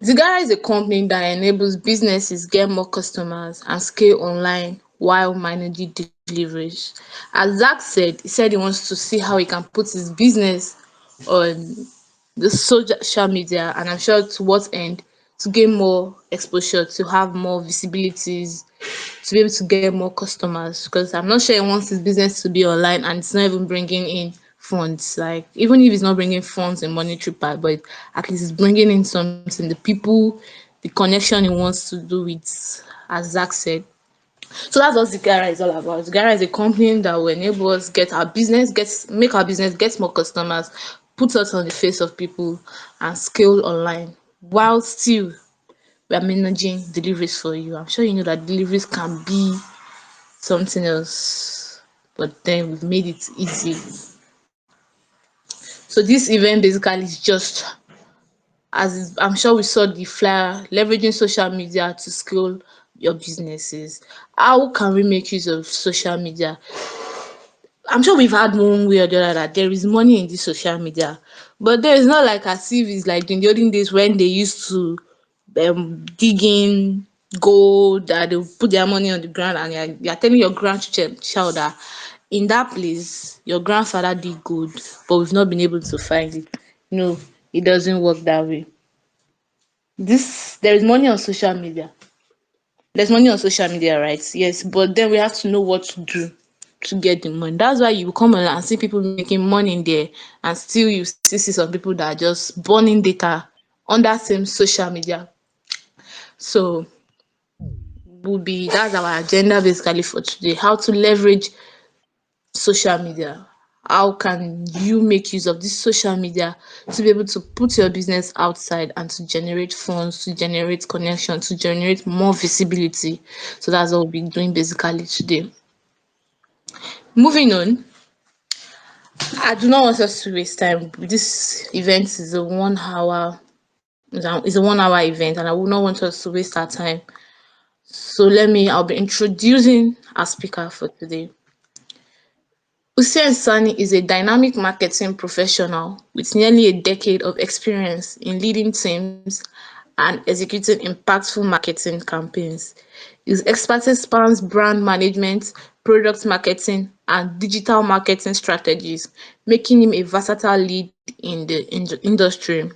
Zigaara is a company that enables businesses get more customers and scale online while managing deliveries. As Zach said he wants to see how he can put his business on the social media, and I'm sure to what end, to gain more exposure, to have more visibilities, to be able to get more customers, because I'm not sure he wants his business to be online and it's not even bringing in funds. Like, even if it's not bringing funds in monetary part, but at least it's bringing in something. The people, the connection he wants to do with, as Zach said. So that's what Zigaara is all about. Zigaara is a company that will enable us make our business get more customers, put us on the face of people, and scale online while still we are managing deliveries for you. I'm sure you know that deliveries can be something else, but then we've made it easy. So this event basically is just, as I'm sure we saw the flyer, leveraging social media to scale your businesses. How can we make use of social media? I'm sure we've had one way or the other that there is money in this social media, but there is not like as if it's like in the olden days when they used to dig in gold, that they'll put their money on the ground, and you're telling your grandchild that in that place your grandfather did gold, but we've not been able to find it. No, it doesn't work that way. There is money on social media. There's money on social media, right? Yes, but then we have to know what to do to get the money. That's why you come online and see people making money in there, and still you still see some people that are just burning data on that same social media. So would be that's our agenda basically for today. How to leverage social media. How can you make use of this social media to be able to put your business outside and to generate funds, to generate connection, to generate more visibility? So that's what we'll be doing basically today. Moving on, I do not want us to waste time. This event is a 1 hour event, and I would not want us to waste our time. So I'll be introducing our speaker for today. Hussein Sani is a dynamic marketing professional with nearly a decade of experience in leading teams and executing impactful marketing campaigns. His expertise spans brand management, product marketing, and digital marketing strategies, making him a versatile lead in the industry.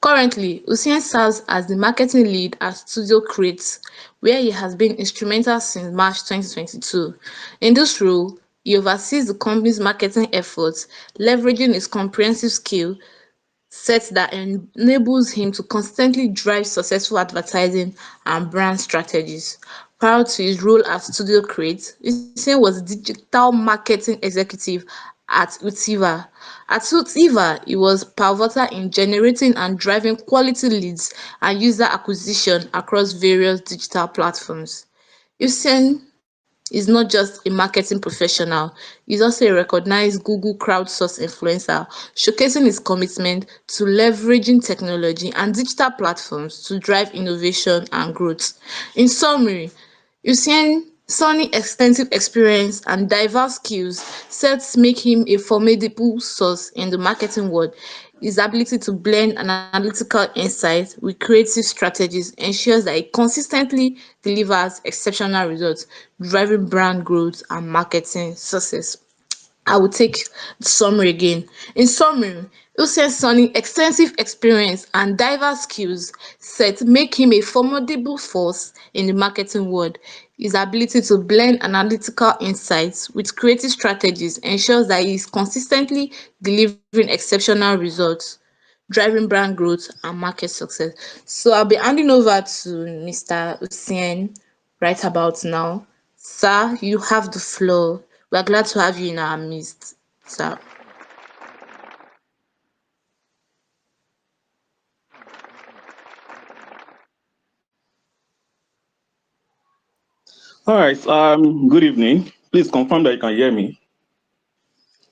Currently, Hussein serves as the marketing lead at Studio Create, where he has been instrumental since March 2022. In this role, he oversees the company's marketing efforts, leveraging his comprehensive skill set that enables him to constantly drive successful advertising and brand strategies. Prior to his role at Studio Create, Hussein was digital marketing executive at Utiva. At Utiva, he was pivotal in generating and driving quality leads and user acquisition across various digital platforms. Hussein is not just a marketing professional, he's also a recognized Google crowdsourced influencer, showcasing his commitment to leveraging technology and digital platforms to drive innovation and growth. In summary, Hussein Soni's extensive experience and diverse skills sets make him a formidable source in the marketing world. His ability to blend analytical insights with creative strategies ensures that he consistently delivers exceptional results, driving brand growth and marketing success. I will take the summary again. In summary, Hussein Soni's extensive experience and diverse skills set make him a formidable force in the marketing world. His ability to blend analytical insights with creative strategies ensures that he is consistently delivering exceptional results, driving brand growth and market success. So I'll be handing over to Mr. Hussein right about now. Sir, you have the floor. We are glad to have you in our midst, sir. All right. Good evening. Please confirm that you can hear me.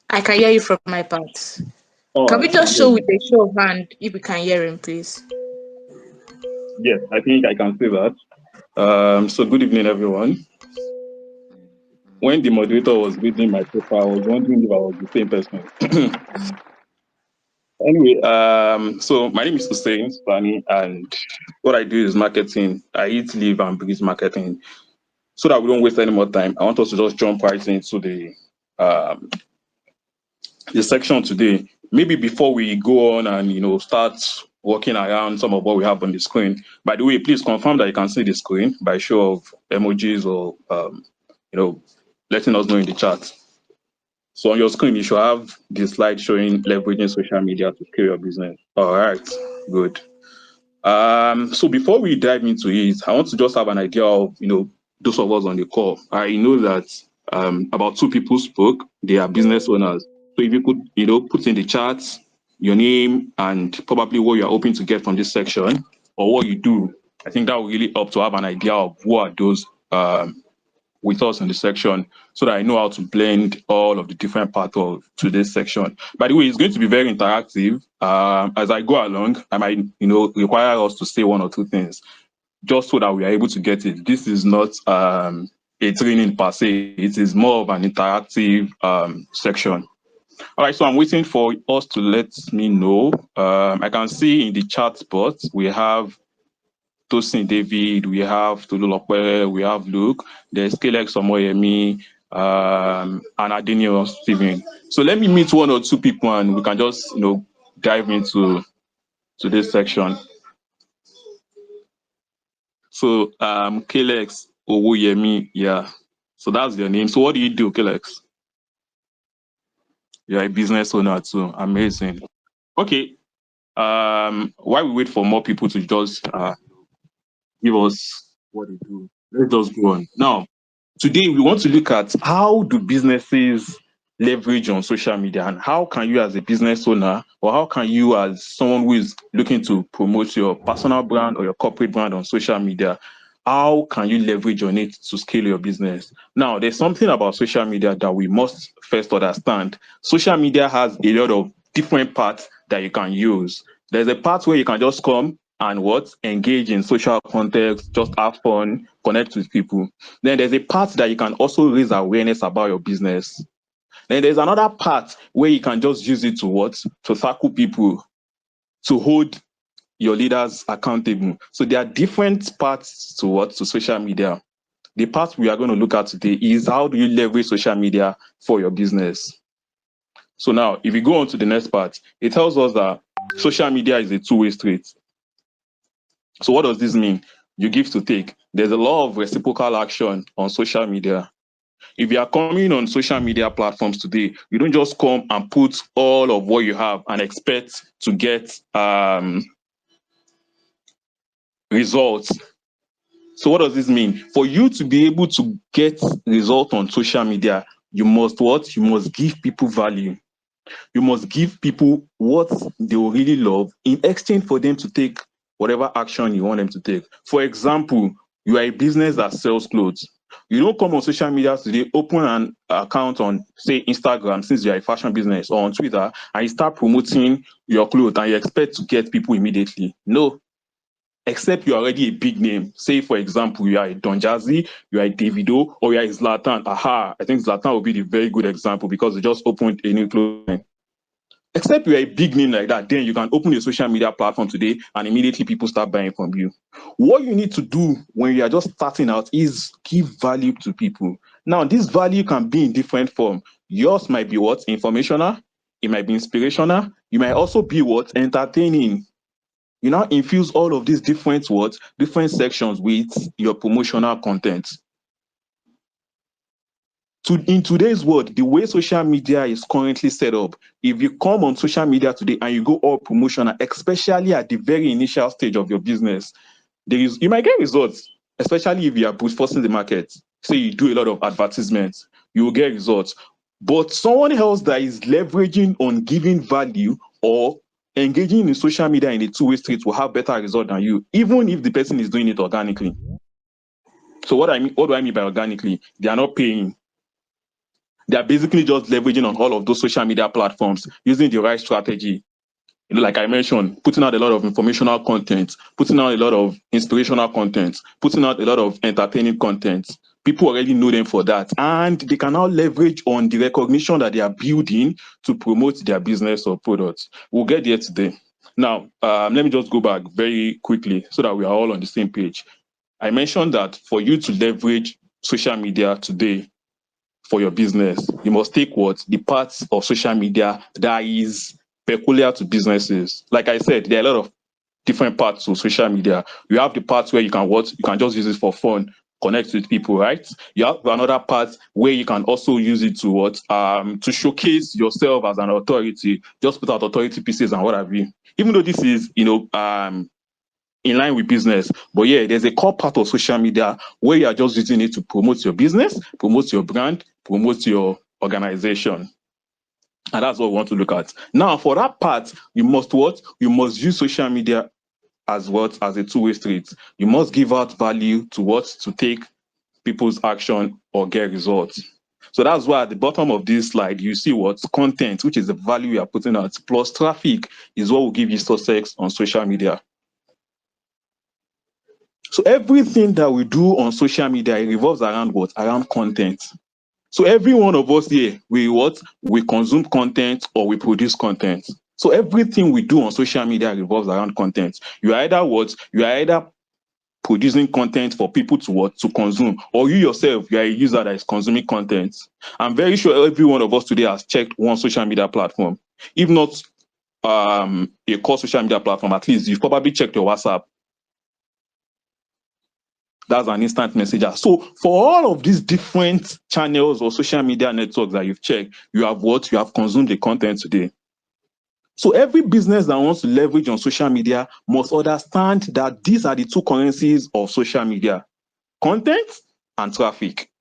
I can hear you from my part. All Can right. we just show with Good. a show of hand if we can hear him, please? Yes, I think I can say that. So good evening, everyone. When the moderator was reading my profile, I was wondering if I was the same person. Anyway, so my name is Hussein Spani, and what I do is marketing. I eat, live, and breathe marketing. So that we don't waste any more time, I want us to just jump right into um, the section today. Maybe before we go on and start walking around some of what we have on the screen. By the way, please confirm that you can see the screen by show of emojis or you know letting us know in the chat. So on your screen, you should have the slide showing leveraging social media to scale your business. All right, good. So before we dive into it, I want to just have an idea of, those of us on the call. I know that about two people spoke. They are business owners. So if you could, put in the chat your name and probably what you're hoping to get from this section or what you do, I think that will really help to have an idea of who are those with us in the section so that I know how to blend all of the different parts of today's section. By the way, it's going to be very interactive. As I go along, I might, require us to say one or two things just so that we are able to get it. This is not a training per se. It is more of an interactive section. All right, so I'm waiting for us to let me know. I can see in the chat spot we have Tosin David, we have Tolulope, we have Luke, there's Kelex Omoyemi, and Adenio Steven. So let me meet one or two people and we can just, dive into this section. So Kelex Owoyemi, yeah. So that's your name. So what do you do, Kelex? You're a business owner too. Amazing. Okay. While we wait for more people to just give us what they do, let's just go on. Now, today, we want to look at how do businesses leverage on social media and how can you as a business owner or how can you as someone who is looking to promote your personal brand or your corporate brand on social media, how can you leverage on it to scale your business? Now, there's something about social media that we must first understand. Social media has a lot of different parts that you can use. There's a part where you can just come and what engage in social context, just have fun, connect with people. Then there's a part that you can also raise awareness about your business. Then there's another part where you can just use it to what? To tackle people, to hold your leaders accountable. So there are different parts to what? To social media. The part we are going to look at today is how do you leverage social media for your business. So now, if we go on to the next part, it tells us that social media is a two-way street. So what does this mean? You give to take. There's a lot of reciprocal action on social media. If you are coming on social media platforms today, you don't just come and put all of what you have and expect to get results. So what does this mean? For you to be able to get results on social media, you must what? You must give people value. You must give people what they will really love in exchange for them to take whatever action you want them to take. For example, you are a business that sells clothes. You don't come on social media today, open an account on, say, Instagram, since you're a fashion business, or on Twitter, and you start promoting your clothes and you expect to get people immediately. No, except you're already a big name. Say, for example, you are a Don Jazzy, you are a Davido, or you are a Zlatan. Aha, I think Zlatan will be the very good example because he just opened a new clothing line. Except you're a big name like that, then you can open a social media platform today and immediately people start buying from you. What you need to do when you are just starting out is give value to people. Now, this value can be in different form. Yours might be what? Informational. It might be inspirational. You might also be what? Entertaining. You now infuse all of these different what? Different sections with your promotional content. In today's world, the way social media is currently set up, if you come on social media today and you go all promotional, especially at the very initial stage of your business, you might get results, especially if you are forcing the market. Say you do a lot of advertisements, you will get results. But someone else that is leveraging on giving value or engaging in social media in a two-way street will have better result than you, even if the person is doing it organically. So what do I mean by organically? They are not paying. They are basically just leveraging on all of those social media platforms using the right strategy. Like I mentioned, putting out a lot of informational content, putting out a lot of inspirational content, putting out a lot of entertaining content. People already know them for that, and they can now leverage on the recognition that they are building to promote their business or products. We'll get there today. Now, let me just go back very quickly so that we are all on the same page. I mentioned that for you to leverage social media today for your business, you must take what the parts of social media that is peculiar to businesses. Like I said, there are a lot of different parts to social media. You have the parts where you can just use it for fun, connect with people, right? You have another part where you can also use it to to showcase yourself as an authority, just put out authority pieces and what have you. Even though this is in line with business. But yeah, there's a core part of social media where you are just using it to promote your business, promote your brand, promote your organization. And that's what we want to look at. Now, for that part, you must what? You must use social media as what? As a two-way street. You must give out value to what? To take people's action or get results. So that's why at the bottom of this slide, you see what? Content, which is the value you are putting out, plus traffic is what will give you success on social media. So everything that we do on social media, it revolves around what? Around content. So every one of us here, we what? We consume content or we produce content. So everything we do on social media revolves around content. You are either what? You are either producing content for people to what? To consume, or you yourself, you are a user that is consuming content. I'm very sure every one of us today has checked one social media platform. If not a core social media platform, at least you've probably checked your WhatsApp. That's an instant messenger. So for all of these different channels or social media networks that you've checked, you have what? You have consumed the content today. So every business that wants to leverage on social media must understand that these are the two currencies of social media: content and traffic.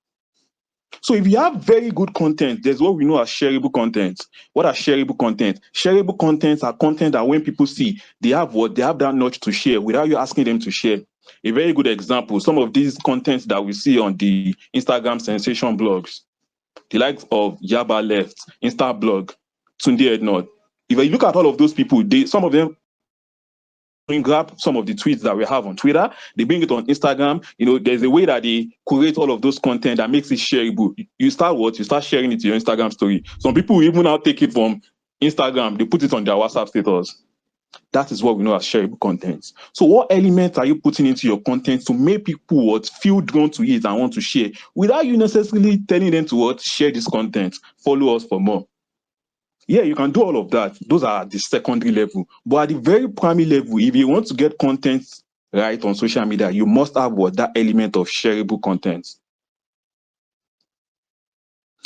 So if you have very good content, there's what we know as shareable content. What are shareable content? Shareable contents are content that when people see, they have what? They have that nudge to share without you asking them to share. A very good example, some of these contents that we see on the Instagram sensation blogs, the likes of Yaba Left, Instablog, Tunde Ednod. If you look at all of those people, some of them bring grab some of the tweets that we have on Twitter, they bring it on Instagram. There's a way that they curate all of those content that makes it shareable. You start what? You start sharing it to your Instagram story. Some people even now take it from Instagram, they put it on their WhatsApp status. That is what we know as shareable content. So what elements are you putting into your content to make people what feel drawn to it and want to share without you necessarily telling them to what? Share this content, follow us for more. Yeah, you can do all of that. Those are the secondary level. But at the very primary level, if you want to get content right on social media, you must have what? That element of shareable content.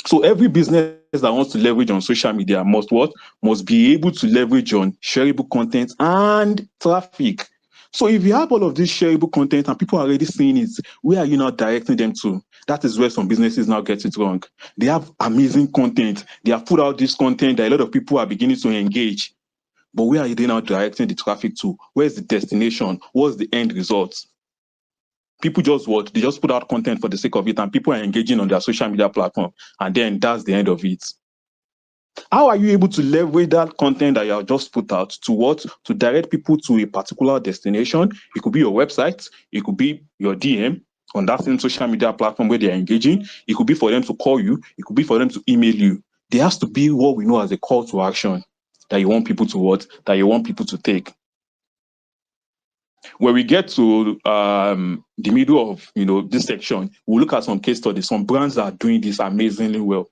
So every business that wants to leverage on social media must what? Must be able to leverage on shareable content and traffic. So if you have all of this shareable content and people are already seeing it, where are you now directing them to? That is where some businesses now get it wrong. They have amazing content. They have put out this content that a lot of people are beginning to engage. But where are they now directing the traffic to? Where's the destination? What's the end result? People just what? They just put out content for the sake of it, and people are engaging on their social media platform, and then that's the end of it. How are you able to leverage that content that you have just put out to what? To direct people to a particular destination? It could be your website, it could be your DM on that same social media platform where they are engaging, it could be for them to call you, it could be for them to email you. There has to be what we know as a call to action that you want people to what? That you want people to take. When we get to the middle of this section, we'll look at some case studies. Some brands are doing this amazingly well.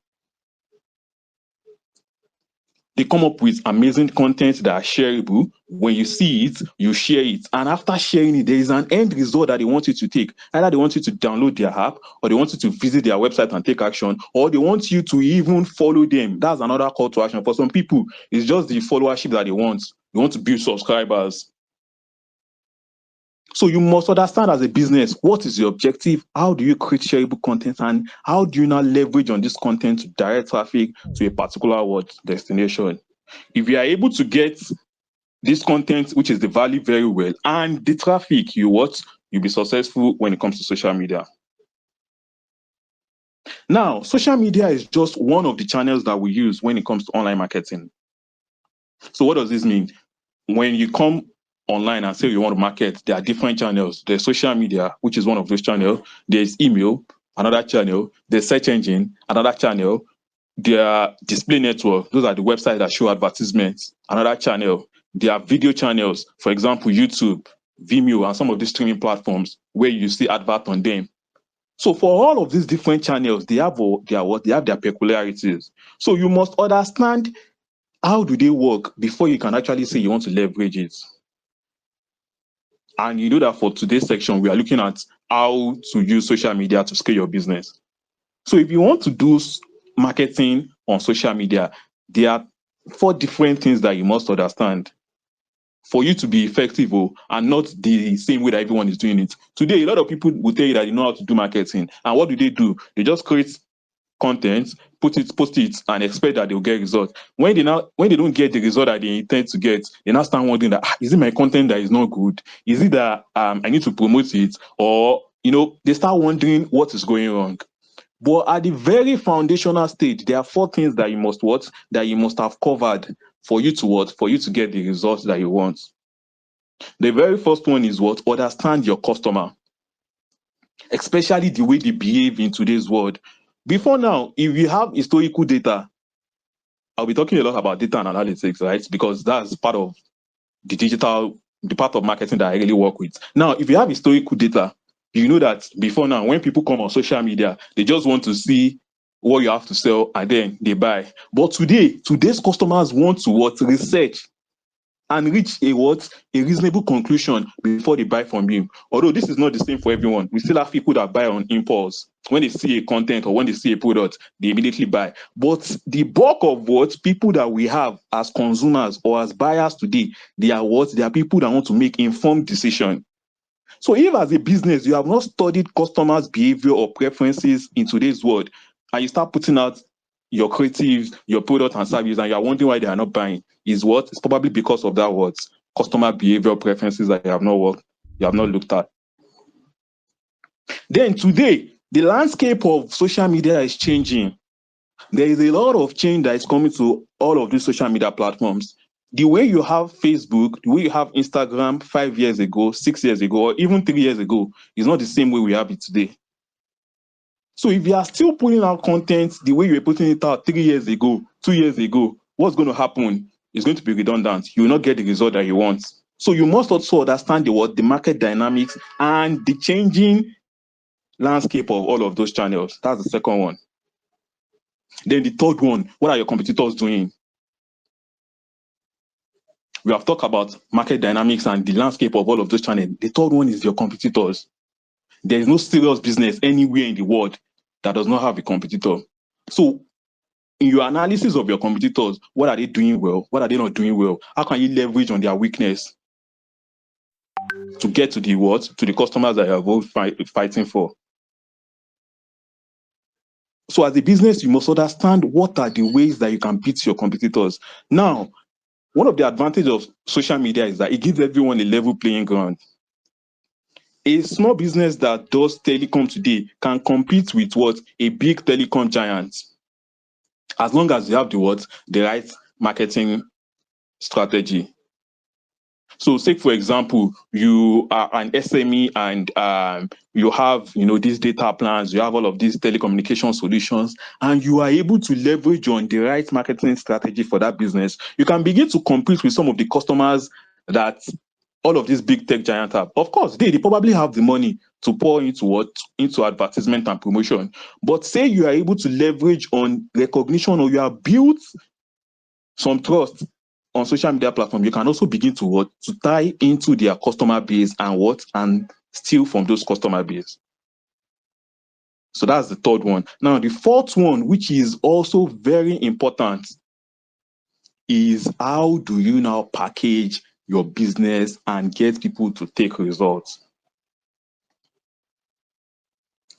They come up with amazing content that are shareable. When you see it, you share it. And after sharing it, there is an end result that they want you to take. Either they want you to download their app, or they want you to visit their website and take action, or they want you to even follow them. That's another call to action. For some people, it's just the followership that they want. They want to build subscribers. So you must understand as a business, what is your objective? How do you create shareable content? And how do you now leverage on this content to direct traffic to a particular destination? If you are able to get this content, which is the value very well, and the traffic, you'll be successful when it comes to social media. Now, social media is just one of the channels that we use when it comes to online marketing. So what does this mean? When you come online and say you want to market, there are different channels. There's social media, which is one of those channels. There's email, another channel. The search engine, another channel. Their display network, those are the websites that show advertisements, another channel. Their video channels, for example, YouTube, Vimeo, and some of these streaming platforms where you see advert on them. So for all of these different channels, they have their what? They have their peculiarities. So you must understand how do they work before you can actually say you want to leverage it. And you know that for today's section, we are looking at how to use social media to scale your business. So if you want to do marketing on social media, there are four different things that you must understand for you to be effective, and not the same way that everyone is doing it. Today, a lot of people will tell you that they know how to do marketing. And what do? They just create content, post it, and expect that they'll get results. When they don't get the result that they intend to get, they now start wondering that is it my content that is not good? Is it that I need to promote it? Or they start wondering what is going wrong. But at the very foundational stage, there are four things that you must have covered for you to for you to get the results that you want. The very first one is what? Understand your customer, especially the way they behave in today's world. Before now, if you have historical data, I'll be talking a lot about data and analytics, right? Because that's part of the part of marketing that I really work with. Now, if you have historical data, you know that before now, when people come on social media, they just want to see what you have to sell and then they buy. But today's customers want to research and reach a reasonable conclusion before they buy from you. Although this is not the same for everyone. We still have people that buy on impulse. When they see a content or when they see a product, they immediately buy. But the bulk of people that we have as consumers or as buyers today, they are They are people that want to make informed decision. So if as a business you have not studied customers' behavior or preferences in today's world, and you start putting out your creatives, your product and service, and you are wondering why they are not buying, it's probably because of that customer behavior preferences that you have not looked at. Then today, the landscape of social media is changing. There is a lot of change that is coming to all of these social media platforms. The way you have Facebook, the way you have Instagram 5 years ago, 6 years ago, or even 3 years ago is not the same way we have it today. So if you are still putting out content the way you were putting it out 3 years ago, 2 years ago, what's going to happen is going to be redundant. You will not get the result that you want. So you must also understand the market dynamics and the changing landscape of all of those channels. That's the second one. Then the third one, what are your competitors doing? We have talked about market dynamics and the landscape of all of those channels. The third one is your competitors. There is no serious business anywhere in the world that does not have a competitor. So in your analysis of your competitors, what are they doing well? What are they not doing well? How can you leverage on their weakness to get to the customers that you are both fighting for? So as a business, you must understand what are the ways that you can beat your competitors. Now, one of the advantages of social media is that it gives everyone a level playing ground. A small business that does telecom today can compete with a big telecom giant, as long as you have the right marketing strategy. So, say for example, you are an SME and you have these data plans, you have all of these telecommunication solutions, and you are able to leverage on the right marketing strategy for that business. You can begin to compete with some of the customers that all of these big tech giants have. Of course, they probably have the money to pour into advertisement and promotion. But say you are able to leverage on recognition, or you have built some trust on social media platform, you can also begin to tie into their customer base and steal from those customer base. So that's the third one. Now, the fourth one, which is also very important, is how do you now package your business and get people to take results?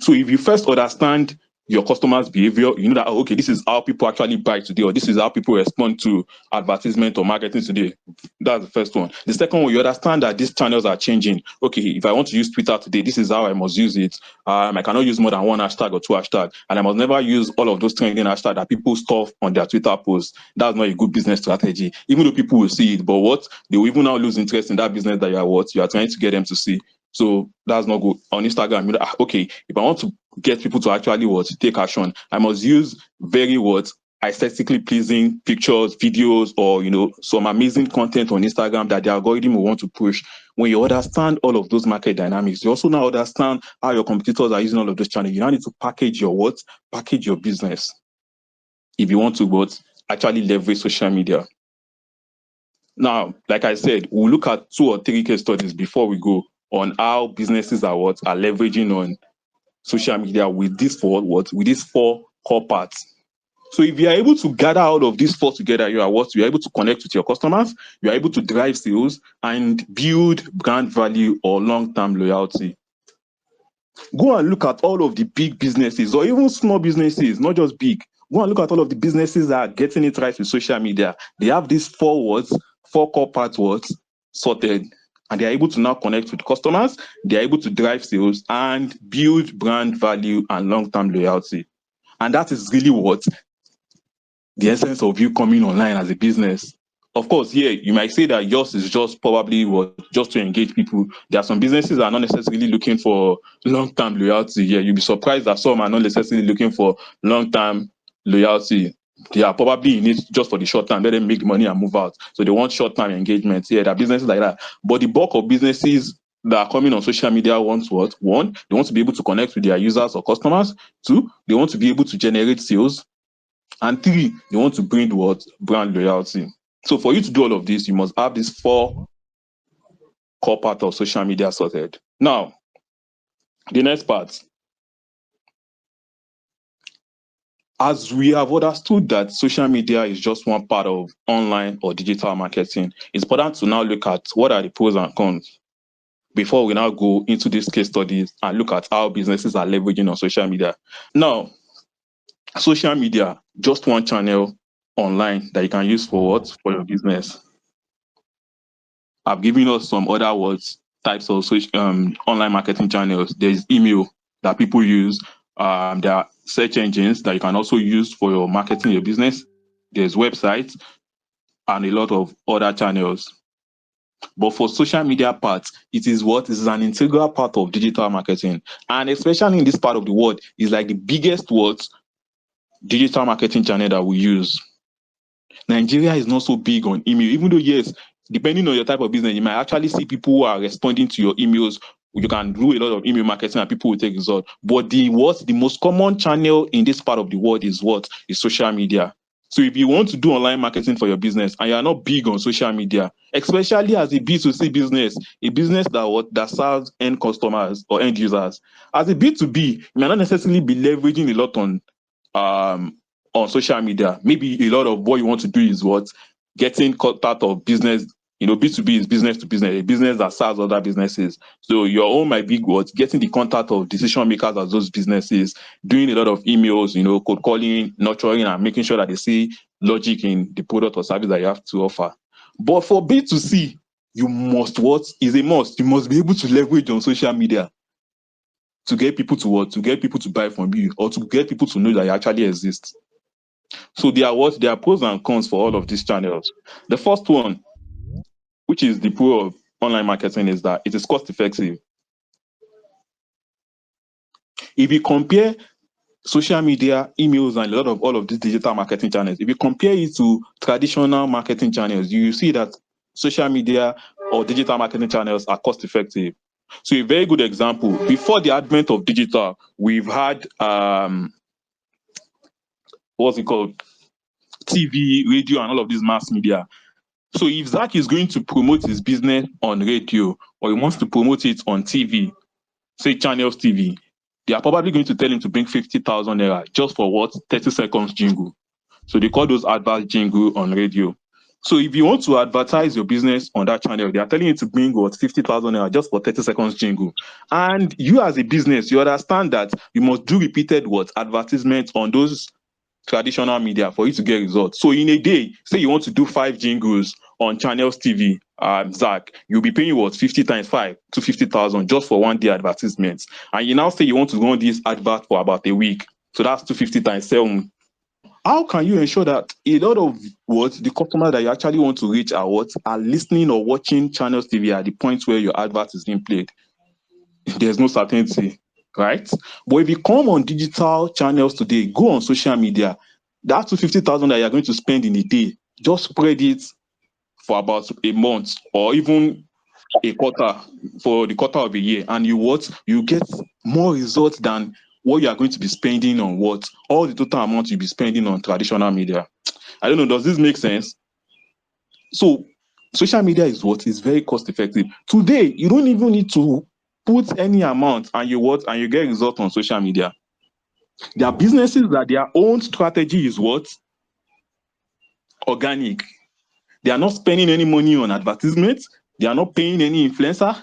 So if you first understand your customers' behavior, you know that, okay, this is how people actually buy today, or this is how people respond to advertisement or marketing today. That's the first one. The second one, you understand that these channels are changing. Okay, if I want to use Twitter today, this is how I must use it. I cannot use more than one hashtag or two hashtags, and I must never use all of those trending hashtags that people stuff on their Twitter posts. That's not a good business strategy. Even though people will see it, but they will even now lose interest in that business that you are trying to get them to see. So that's not good. On Instagram, okay, if I want to get people to actually what take action. I must use very what aesthetically pleasing pictures, videos, or some amazing content on Instagram that the algorithm will want to push. When you understand all of those market dynamics, you also now understand how your competitors are using all of those channels. You now need to package your what? Package your business if you want to what actually leverage social media. Now, like I said, we'll look at 2 or 3 case studies before we go on how businesses are leveraging on social media with these 4 core parts. So if you are able to gather all of these 4 together, you're able to connect with your customers, you are able to drive sales and build brand value or long-term loyalty. Go and look at all of the big businesses or even small businesses, not just big. Go and look at all of the businesses that are getting it right with social media. They have these 4 core part words sorted, and they are able to now connect with customers. They are able to drive sales and build brand value and long-term loyalty. And that is really what the essence of you coming online as a business. Of course, yeah, you might say that yours is just probably what just to engage people. There are some businesses that are not necessarily looking for long-term loyalty. Yeah, you'll be surprised that some are not necessarily looking for long-term loyalty. They are probably in it just for the short term, let them make the money and move out. So they want short-term engagement. Yeah, there are businesses like that. But the bulk of businesses that are coming on social media want what? One, they want to be able to connect with their users or customers. Two, they want to be able to generate sales. And three, they want to bring what? Brand loyalty. So for you to do all of this, you must have these 4 core parts of social media sorted. Now, the next part, as we have understood that social media is just one part of online or digital marketing, it's important to now look at what are the pros and cons before we now go into these case studies and look at how businesses are leveraging on social media. Now, social media, just one channel online that you can use for what? For your business. I've given us some other words, types of online marketing channels. There's email that people use. There are search engines that you can also use for your marketing your business. There's websites and a lot of other channels. But for social media part, it is what is an integral part of digital marketing. And especially in this part of the world, is like the biggest digital marketing channel that we use. Nigeria is not so big on email, even though, yes, depending on your type of business, you might actually see people who are responding to your emails. You can do a lot of email marketing and people will take results. But the most common channel in this part of the world is what? Is social media. So if you want to do online marketing for your business and you are not big on social media, especially as a B2C business, a business that serves end customers or end users, as a B2B, you may not necessarily be leveraging a lot um on social media. Maybe a lot of what you want to do is what? Getting contact of business. B2B is business to business, a business that serves other businesses. So your own might be what? Getting the contact of decision makers as those businesses, doing a lot of emails, cold calling, nurturing, and making sure that they see logic in the product or service that you have to offer. But for B2C, you must what? Is a must. You must be able to leverage on social media to get people to what? To get people to buy from you or to get people to know that you actually exist. So there are pros and cons for all of these channels. The first one, which is the pro of online marketing, is that it is cost effective. If you compare social media, emails, and a lot of all of these digital marketing channels, if you compare it to traditional marketing channels, you see that social media or digital marketing channels are cost effective. So a very good example, before the advent of digital, we've had what's it called? TV, radio, and all of these mass media. So if Zach is going to promote his business on radio or he wants to promote it on TV, say Channels TV, they are probably going to tell him to bring 50,000 naira just for what? 30 seconds jingle. So they call those advert jingle on radio. So if you want to advertise your business on that channel, they are telling you to bring what? 50,000 naira just for 30 seconds jingle. And you as a business, you understand that you must do repeated what? Advertisements on those traditional media for you to get results. So in a day, say you want to do 5 jingles on Channels TV, Zach, you'll be paying what? 50 times 5 to 50,000 just for one day advertisements. And you now say you want to run this advert for about a week. So that's 250 times 7. How can you ensure that a lot of the customers that you actually want to reach are listening or watching Channels TV at the point where your advert is being played? There's no certainty. right? But if you come on digital channels today, go on social media, that 250,000 that you're going to spend in a day, just spread it for about a month or even a quarter, for the quarter of a year, and you get more results than what you are going to be spending on what all the total amount you'll be spending on traditional media. I don't know, does this make sense? So social media is what is very cost effective. Today, you don't even need to put any amount and you get result on social media. There are businesses that their own strategy is what? Organic. They are not spending any money on advertisements. They are not paying any influencer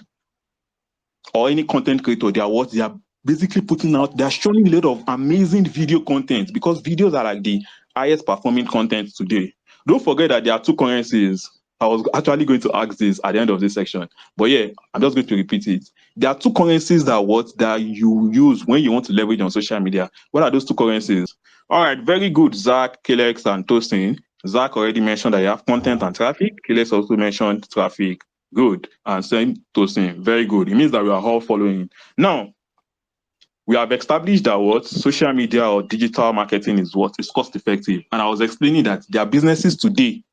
or any content creator. They are what? They are basically putting out, they are showing a lot of amazing video content because videos are like the highest performing content today. Don't forget that there are two currencies. I was actually going to ask this at the end of this section, but yeah, I'm just going to repeat it. There are two currencies that you use when you want to leverage on social media. What are those two currencies? All right, very good, Zach, Kelex, and Tosin. Zach already mentioned that you have content and traffic. Kelex also mentioned traffic. Good. And same Tosin. Very good. It means that we are all following. Now, we have established that what social media or digital marketing is what is cost effective. And I was explaining that there are businesses today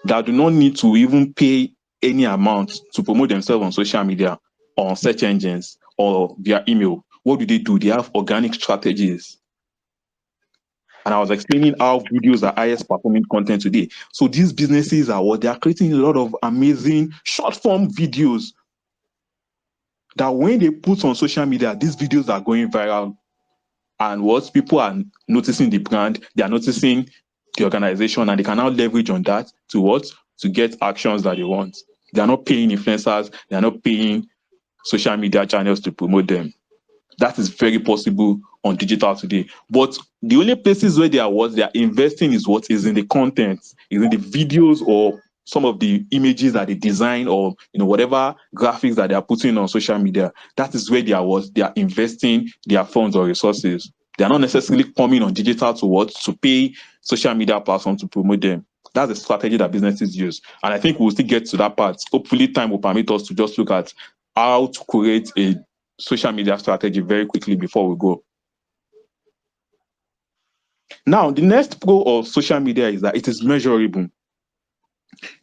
that do not need to even pay any amount to promote themselves on social media or on search engines or via email. What do? They have organic strategies. And I was explaining how videos are highest performing content today. So these businesses are what they are creating a lot of amazing short form videos that when they put on social media, these videos are going viral. And what people are noticing the brand, they are noticing the organization, and they can now leverage on that to what? To get actions that they want. They are not paying influencers, they are not paying social media channels to promote them. That is very possible on digital today. But the only places where they are investing is what is in the content, is in the videos or some of the images that they design or whatever graphics that they are putting on social media. That is where they are investing their funds or resources. They are not necessarily coming on digital to what? To pay social media platforms to promote them. That's the strategy that businesses use. And I think we'll still get to that part. Hopefully, time will permit us to just look at how to create a social media strategy very quickly before we go. Now, the next pro of social media is that it is measurable.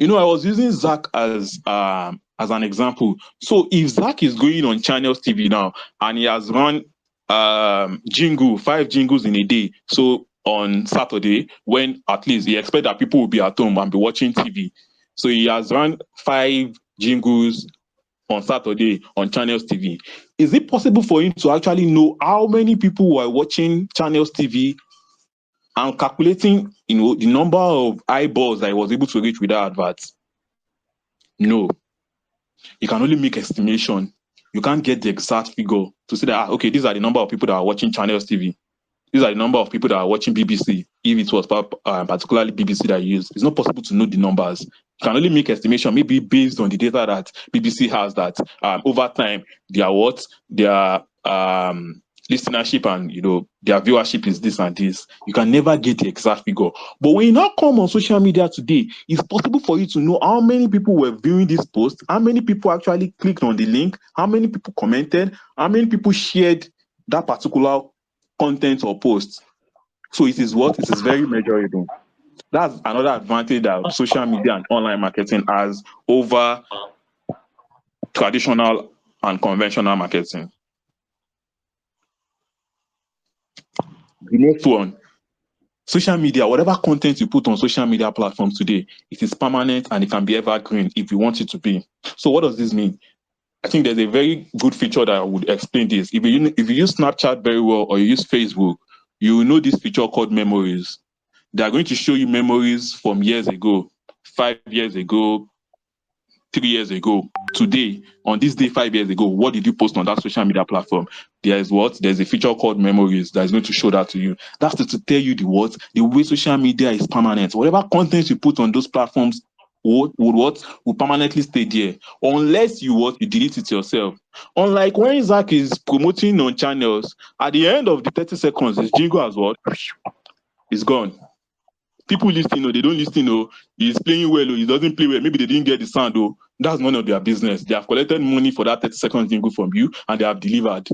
I was using Zach as an example. So if Zach is going on Channels TV now and he has run five jingles in a day. So on Saturday, when at least he expect that people will be at home and be watching TV. So he has run five jingles on Saturday on Channels TV. Is it possible for him to actually know how many people were watching Channels TV and calculating, the number of eyeballs that he was able to reach with that advert? No. You can only make estimation. You can't get the exact figure to say that, okay, these are the number of people that are watching Channels TV. These are the number of people that are watching BBC, if it was particularly BBC that you use. It's not possible to know the numbers. You can only make estimation, maybe based on the data that BBC has, that over time, their listenership and their viewership is this and this. You can never get the exact figure. But when you now come on social media today, it's possible for you to know how many people were viewing this post, how many people actually clicked on the link, how many people commented, how many people shared that particular content or posts. So it is what? It is very measurable. That's another advantage that social media and online marketing has over traditional and conventional marketing. The next one, social media, whatever content you put on social media platforms today, it is permanent and it can be evergreen if you want it to be. So what does this mean? I think there's a very good feature that would explain this. If you use Snapchat very well or you use Facebook, you will know this feature called memories. They are going to show you memories from years ago, 5 years ago, 3 years ago, today, on this day, 5 years ago. What did you post on that social media platform? There's a feature called memories that is going to show that to you. That's to tell you the way social media is permanent. Whatever content you put on those platforms will permanently stay there, unless you delete it yourself. Unlike when Zach is promoting on channels, at the end of the 30 seconds, his jingle as what? It's gone. People listening, they don't listen. He's playing well, he doesn't play well. Maybe they didn't get the sound. That's none of their business. They have collected money for that 30 second jingle from you and they have delivered.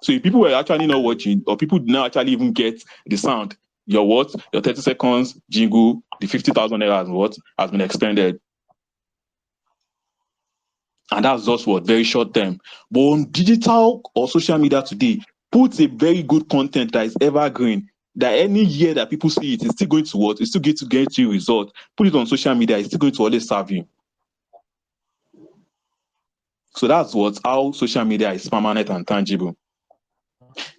So if people were actually not watching, or people did not actually even get the sound, your what? Your 30 seconds jingle, the 50,000 naira has what? Has been expended. And that's just what very short term. But on digital or social media today, put a very good content that is evergreen. That any year that people see it, it's still going to what? It's still going to get you result. Put it on social media, it's still going to always serve you. So that's what how social media is permanent and tangible.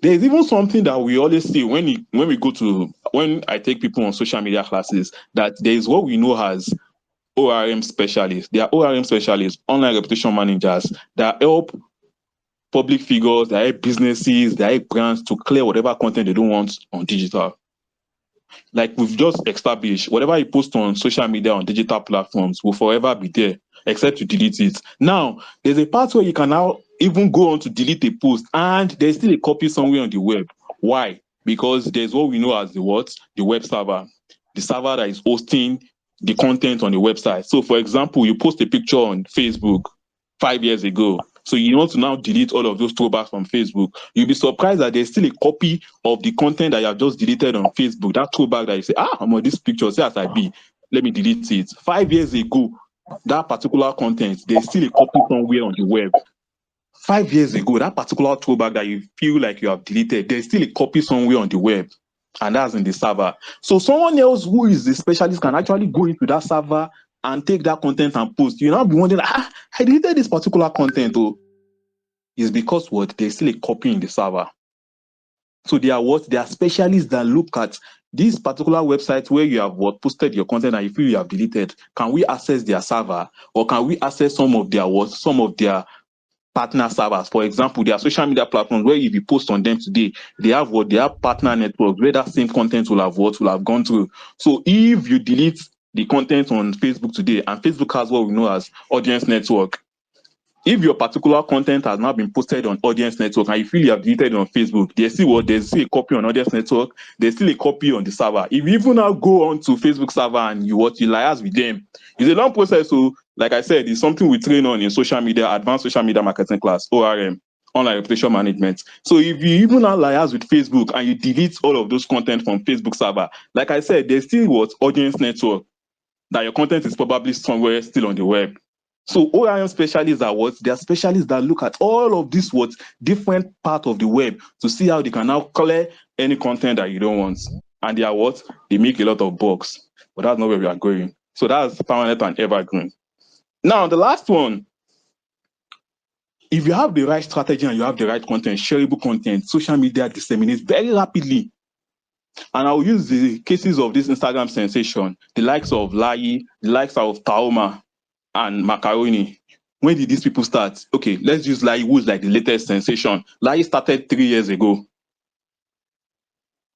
There's even something that we always see when I take people on social media classes, that there is what we know as ORM specialists. They are ORM specialists, online reputation managers, that help public figures, that help businesses, that help brands to clear whatever content they don't want on digital. Like we've just established, whatever you post on social media on digital platforms will forever be there, except you delete it. Now, there's a part where you can now even go on to delete a post, and there's still a copy somewhere on the web. Why? Because there's what we know as the what? The web server. The server that is hosting the content on the website. So, for example, you post a picture on Facebook 5 years ago. So you want to now delete all of those throwbacks from Facebook. You'll be surprised that there's still a copy of the content that you have just deleted on Facebook. That throwback that you say, I'm on this picture, see as I be, let me delete it. 5 years ago, that particular content, there's still a copy somewhere on the web. 5 years ago, that particular throwback that you feel like you have deleted, there's still a copy somewhere on the web, and that's in the server. So someone else who is a specialist can actually go into that server and take that content and post. You now be wondering, I deleted this particular content. Oh, is because what? There's still a copy in the server. So they are what? They are specialists that look at these particular websites where you have what posted your content and you feel you have deleted. Can we access their server, or can we access some of their partner servers? For example, there are social media platforms where if you post on them today, they have what? They have partner networks where that same content will have gone through. So if you delete the content on Facebook today, and Facebook has what we know as audience network, if your particular content has now been posted on audience network and you feel you have deleted it on Facebook, there's still a copy on audience network, there's still a copy on the server. If you even now go on to Facebook server and you liaise with them, it's a long process. So, like I said, it's something we train on in social media, advanced social media marketing class, ORM, online reputation management. So if you even now liaise with Facebook and you delete all of those content from Facebook server, like I said, there's still what? Audience network, that your content is probably somewhere still on the web. So ORM specialists are what? They are specialists that look at all of this what? Different part of the web to see how they can now clear any content that you don't want. And they are what? They make a lot of bugs. But that's not where we are going. So that's permanent and evergreen. Now, the last one, if you have the right strategy and you have the right content, shareable content, social media disseminates very rapidly. And I'll use the cases of this Instagram sensation, the likes of Lai, the likes of Taoma and Macaroni. When did these people start? Okay, let's use Lai, who's like the latest sensation. Lai started 3 years ago.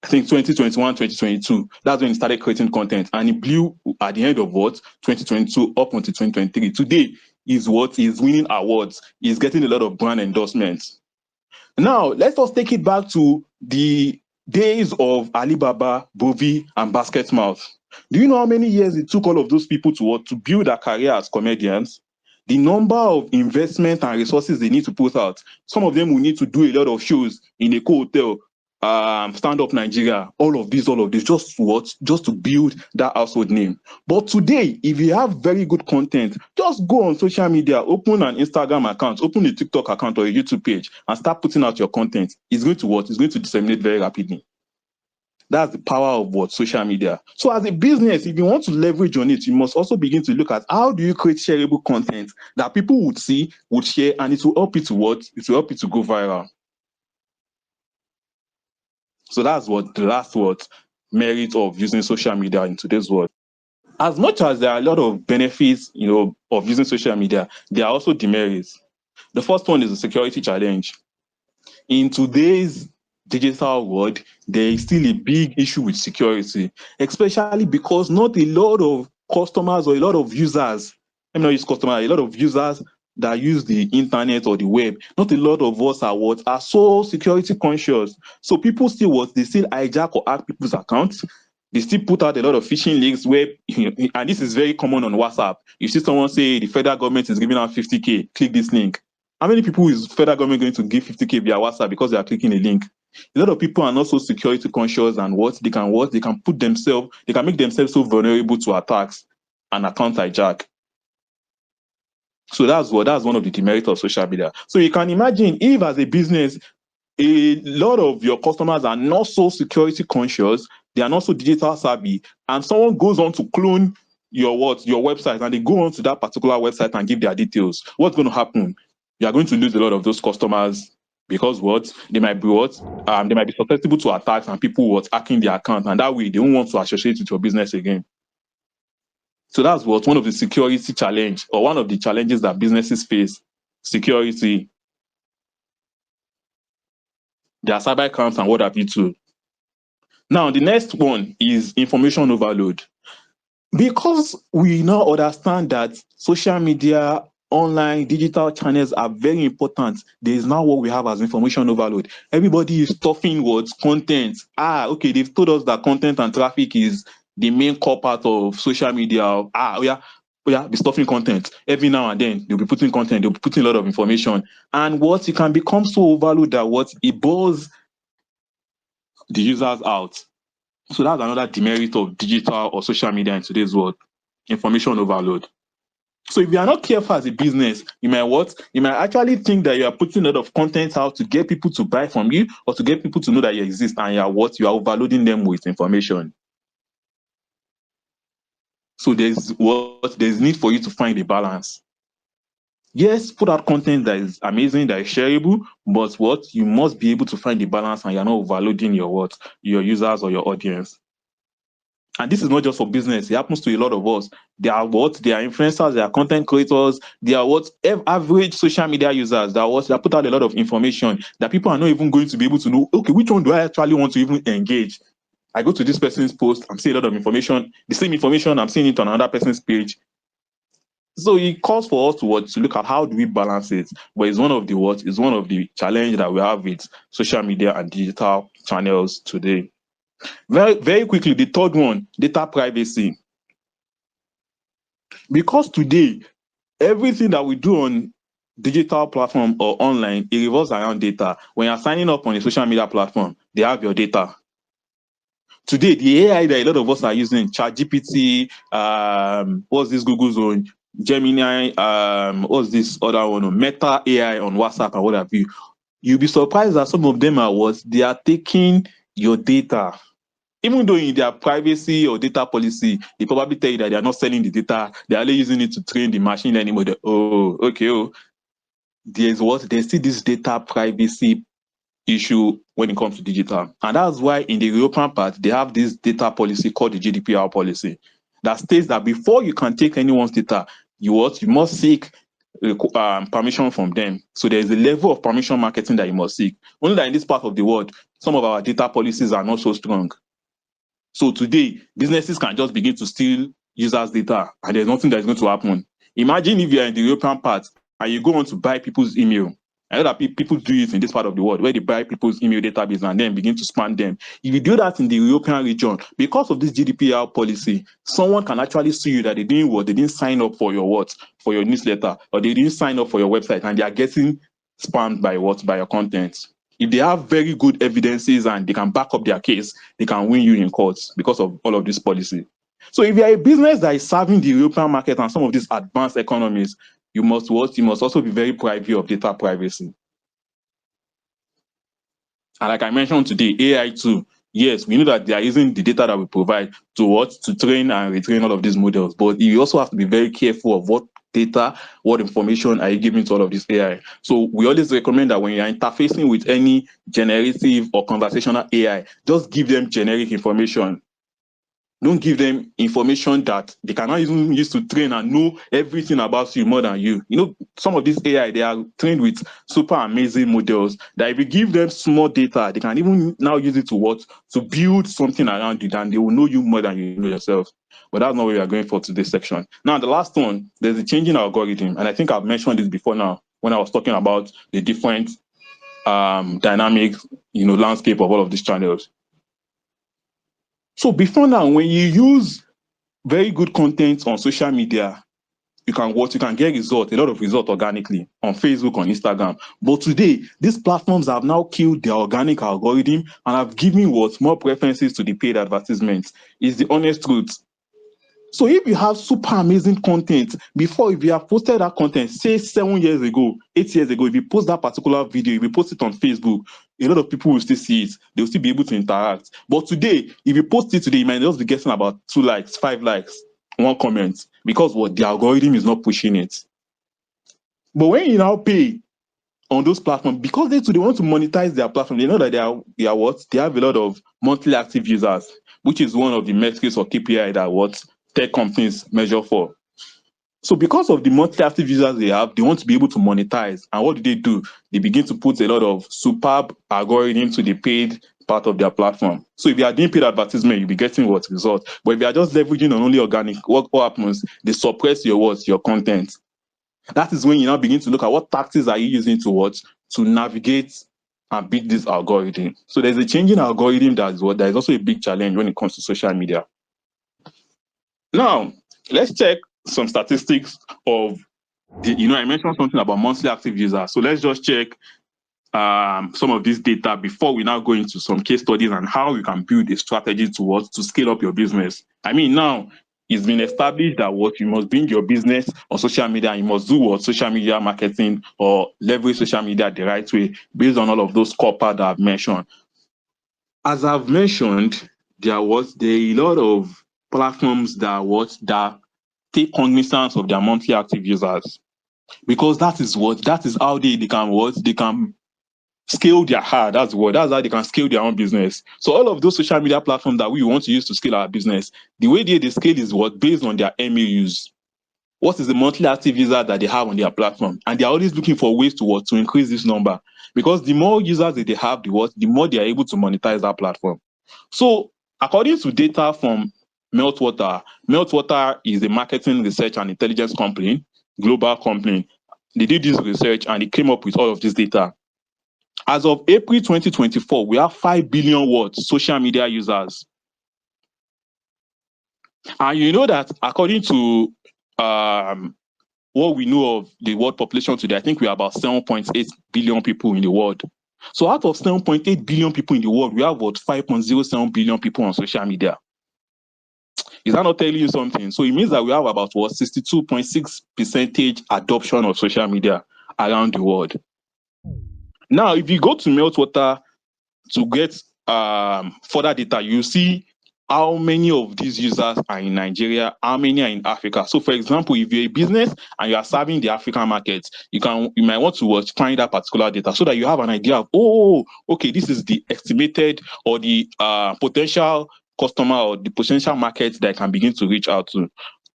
I think 2021, 2022. That's when he started creating content. And he blew at the end of what? 2022 up until 2023. Today is what? He's winning awards. He's getting a lot of brand endorsements. Now, let's just take it back to the days of Alibaba, Bovi, and Basketmouth. Do you know how many years it took all of those people to build their career as comedians? The number of investment and resources they need to put out. Some of them will need to do a lot of shows in a hotel, Stand Up Nigeria, all of this, just what? Just to build that household name. But today, if you have very good content, just go on social media, open an Instagram account, open a TikTok account or a YouTube page, and start putting out your content. It's going to what? It's going to disseminate very rapidly. That's the power of what? Social media. So as a business, if you want to leverage on it, you must also begin to look at how do you create shareable content that people would see, would share, and it will help you to what? It will help you to go viral. So that's what the last what merit of using social media in today's world. As much as there are a lot of benefits, of using social media, there are also demerits. The first one is the security challenge. In today's digital world, there is still a big issue with security, especially because not a lot of customers or a lot of users, let me not use customers, a lot of users that use the internet or the web, not a lot of us are so security conscious. So people still they still hijack or hack people's accounts. They still put out a lot of phishing links where, and this is very common on WhatsApp. You see someone say the federal government is giving out 50K, click this link. How many people is federal government going to give 50K via WhatsApp because they are clicking a link? A lot of people are not so security conscious, and what they can put themselves, they can make themselves so vulnerable to attacks and account hijack. So that's one of the demerits of social media. So you can imagine if as a business a lot of your customers are not so security conscious, they are not so digital savvy, and someone goes on to clone your website, and they go on to that particular website and give their details, what's going to happen? You are going to lose a lot of those customers, because they might be susceptible to attacks and people hacking their account, and that way they won't want to associate with your business again. So that's what one of the security challenge, or one of the challenges that businesses face: security, their cyber accounts, and what have you too. Now, the next one is information overload. Because we now understand that social media, online, digital channels are very important, there is now what we have as information overload. Everybody is stuffing what? Content. Okay, they've told us that content and traffic is the main core part of social media. Be stuffing content. Every now and then, they'll be putting content, they'll be putting a lot of information. And what it can become so overload that what it bores the users out. So that's another demerit of digital or social media in today's world: information overload. So if you are not careful as a business, you might what? You might actually think that you are putting a lot of content out to get people to buy from you, or to get people to know that you exist, and you are what? You are overloading them with information. So there's need for you to find a balance. Yes, put out content that is amazing, that is shareable, but what? You must be able to find the balance, and you're not overloading your users or your audience. And this is not just for business, it happens to a lot of us. They are influencers, they are content creators, they are average social media users that put out a lot of information that people are not even going to be able to know, okay, which one do I actually want to even engage? I go to this person's post, I'm seeing a lot of information, the same information, I'm seeing it on another person's page. So it calls for us to look at how do we balance it. But it's one of the challenge that we have with social media and digital channels today. Very, very quickly, the third one: data privacy. Because today, everything that we do on digital platform or online, it revolves around data. When you're signing up on a social media platform, they have your data. Today, the AI that a lot of us are using, ChatGPT, what's this Google's own, Gemini, what's this other one, Meta AI on WhatsApp and what have you. You'll be surprised that some of them they are taking your data. Even though in their privacy or data policy, they probably tell you that they are not selling the data, they are only using it to train the machine learning model. Oh, okay. There's still this data privacy issue when it comes to digital. And that's why in the European part, they have this data policy called the GDPR policy that states that before you can take anyone's data, you must seek permission from them. So there's a level of permission marketing that you must seek. Only that in this part of the world, some of our data policies are not so strong. So today, businesses can just begin to steal users' data, and there's nothing that's going to happen. Imagine if you're in the European part and you go on to buy people's email. I know that people do it in this part of the world, where they buy people's email database and then begin to spam them. If you do that in the European region, because of this GDPR policy, someone can actually sue you that they didn't sign up for for your newsletter, or they didn't sign up for your website, and they are getting spammed by your content. If they have very good evidences and they can back up their case, they can win you in courts because of all of this policy. So if you are a business that is serving the European market and some of these advanced economies, you must also be very privy of data privacy. And like I mentioned today, AI too. Yes, we know that they are using the data that we provide to train and retrain all of these models. But you also have to be very careful of what data, what information are you giving to all of this AI. So we always recommend that when you are interfacing with any generative or conversational AI, just give them generic information. Don't give them information that they cannot even use to train and know everything about you more than you. Some of these AI, they are trained with super amazing models that if you give them small data, they can even now use it to build something around you, and they will know you more than you know yourself. But that's not what we are going for today's section. Now, the last one, there's a changing algorithm. And I think I've mentioned this before now when I was talking about the different dynamic, landscape of all of these channels. So before now, when you use very good content on social media, You can get a lot of results organically on Facebook, on Instagram. But today, these platforms have now killed their organic algorithm and have given what more preferences to the paid advertisements. Is the honest truth. So if you have super amazing content, before if you have posted that content, say 7 years ago, 8 years ago, if you post that particular video, if you post it on Facebook, a lot of people will still see it. They'll still be able to interact. But today, if you post it today, you might just be getting about 2 likes, 5 likes, one comment, because what the algorithm is not pushing it. But when you now pay on those platforms, because they too they want to monetize their platform, they know that they are what? They have a lot of monthly active users, which is one of the metrics or KPI that what tech companies measure for. So because of the monthly active users they have, they want to be able to monetize. And what do? They begin to put a lot of superb algorithm to the paid part of their platform. So if you are doing paid advertisement, you'll be getting what result. But if you are just leveraging on only organic, what happens? They suppress your what? Your content. That is when you now begin to look at what tactics are you using to what? To navigate and beat this algorithm. So there's a changing algorithm that is also a big challenge when it comes to social media. Now, let's check some statistics of I mentioned something about monthly active users. So let's just check some of this data before we now go into some case studies and how you can build a strategy to scale up your business. I mean, now it's been established that what you must bring your business on social media, you must do what social media marketing or leverage social media the right way based on all of those core parts that I've mentioned. As I've mentioned, there are a lot of platforms that take cognizance of their monthly active users because that is how they can scale their hard. That's how they can scale their own business. So all of those social media platforms that we want to use to scale our business, the way they scale is based on their MAUs. What is the monthly active user that they have on their platform? And they're always looking for ways to increase this number. Because the more users that they have, the more they are able to monetize that platform. So according to data from Meltwater is a marketing research and intelligence company, global company. They did this research and they came up with all of this data. As of April 2024, we have 5 billion social media users. And you know that according to what we know of the world population today, I think we are about 7.8 billion people in the world. So out of 7.8 billion people in the world, we have about 5.07 billion people on social media. Is that not telling you something? So it means that we have about 62.6% adoption of social media around the world. Now, if you go to Meltwater to get further data, you see how many of these users are in Nigeria, how many are in Africa. So, for example, if you're a business and you are serving the African market, you might want to find that particular data so that you have an idea of, okay, this is the estimated or the potential customer or the potential market that I can begin to reach out to.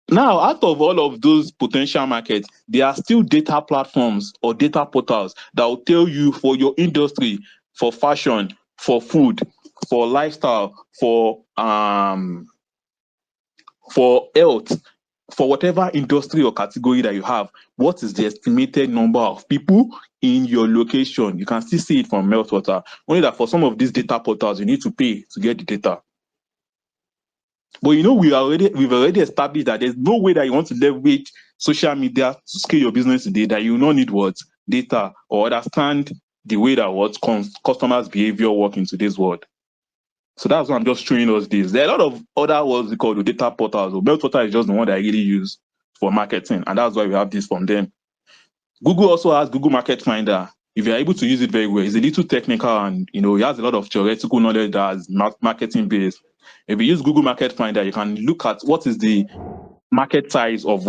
Now, out of all of those potential markets, there are still data platforms or data portals that will tell you for your industry, for fashion, for food, for lifestyle, for health, for whatever industry or category that you have, what is the estimated number of people in your location? You can still see it from Meltwater. Only that for some of these data portals, you need to pay to get the data. But we've already established that there's no way that you want to leverage social media to scale your business today that you will not need data or understand the way that customers' behavior work in today's world. So that's why I'm just showing us this. There are a lot of other what's it called the data portals. Meltwater is just the one that I really use for marketing, and that's why we have this from them. Google also has Google Market Finder. If you're able to use it very well, it's a little technical and it has a lot of theoretical knowledge that's marketing based. If you use Google Market Finder, you can look at what is the market size of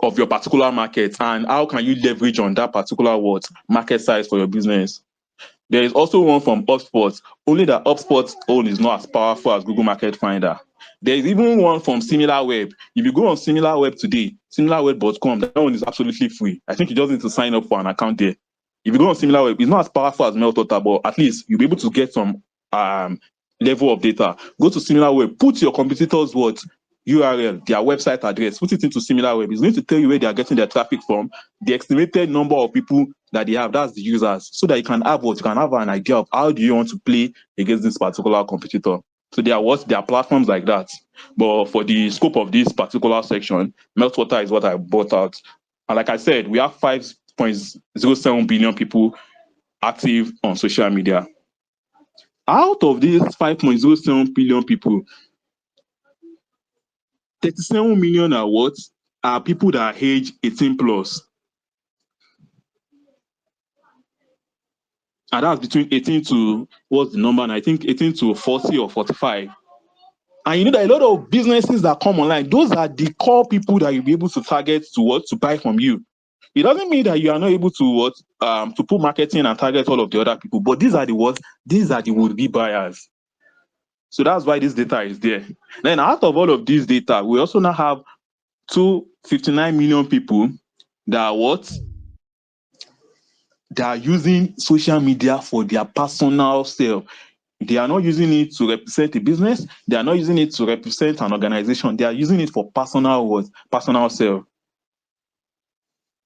of your particular market and how can you leverage on that particular market size for your business. There is also one from HubSpot, only that HubSpot's own is not as powerful as Google Market Finder. There is even one from SimilarWeb. If you go on SimilarWeb today, similarweb.com, that one is absolutely free. I think you just need to sign up for an account there. If you go on SimilarWeb, it's not as powerful as Meltwater, but at least you'll be able to get some level of data. Go to SimilarWeb, put your competitors' URL, their website address, put it into SimilarWeb. It's going to tell you where they are getting their traffic from, the estimated number of people that they have, that's the users, so that you can have an idea of how do you want to play against this particular competitor. So there are what there are platforms like that. But for the scope of this particular section, meltwater is what I brought out. And like I said, we have 5.07 billion people active on social media. Out of these 5.07 billion people, 37 million are what? Are people that are age 18 plus. And that's between 18 to what's the number? And I think 18 to 40 or 45. And you know that a lot of businesses that come online, those are the core people that you'll be able to target to what to buy from you. It doesn't mean that you are not able to what to put marketing and target all of the other people, but these are the what these are the would-be buyers. So that's why this data is there. Then out of all of this data, we also now have 259 million people that are what they are using social media for their personal self. They are not using it to represent a business. They are not using it to represent an organization. They are using it for personal what? Personal self.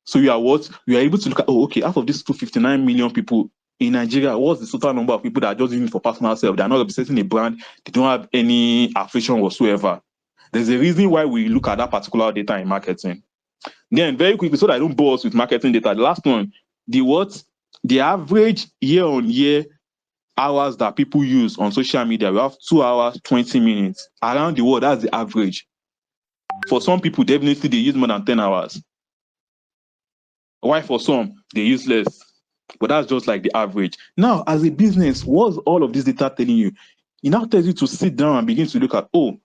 So you are what? You are able to look at, oh, okay, out of these 259 million people in Nigeria, what's the total number of people that are just using it for personal self? They are not representing a brand. They don't have any affiliation whatsoever. There's a reason why we look at that particular data in marketing. Then very quickly, so that I don't bore us with marketing data, the last one, the what? The average year on year hours that people use on social media, we have 2 hours, 20 minutes. Around the world, that's the average. For some people, definitely they use more than 10 hours. Why for some, they use less. But that's just like the average. Now, as a business, what's all of this data telling you? It now tells you to sit down and begin to look at, oh,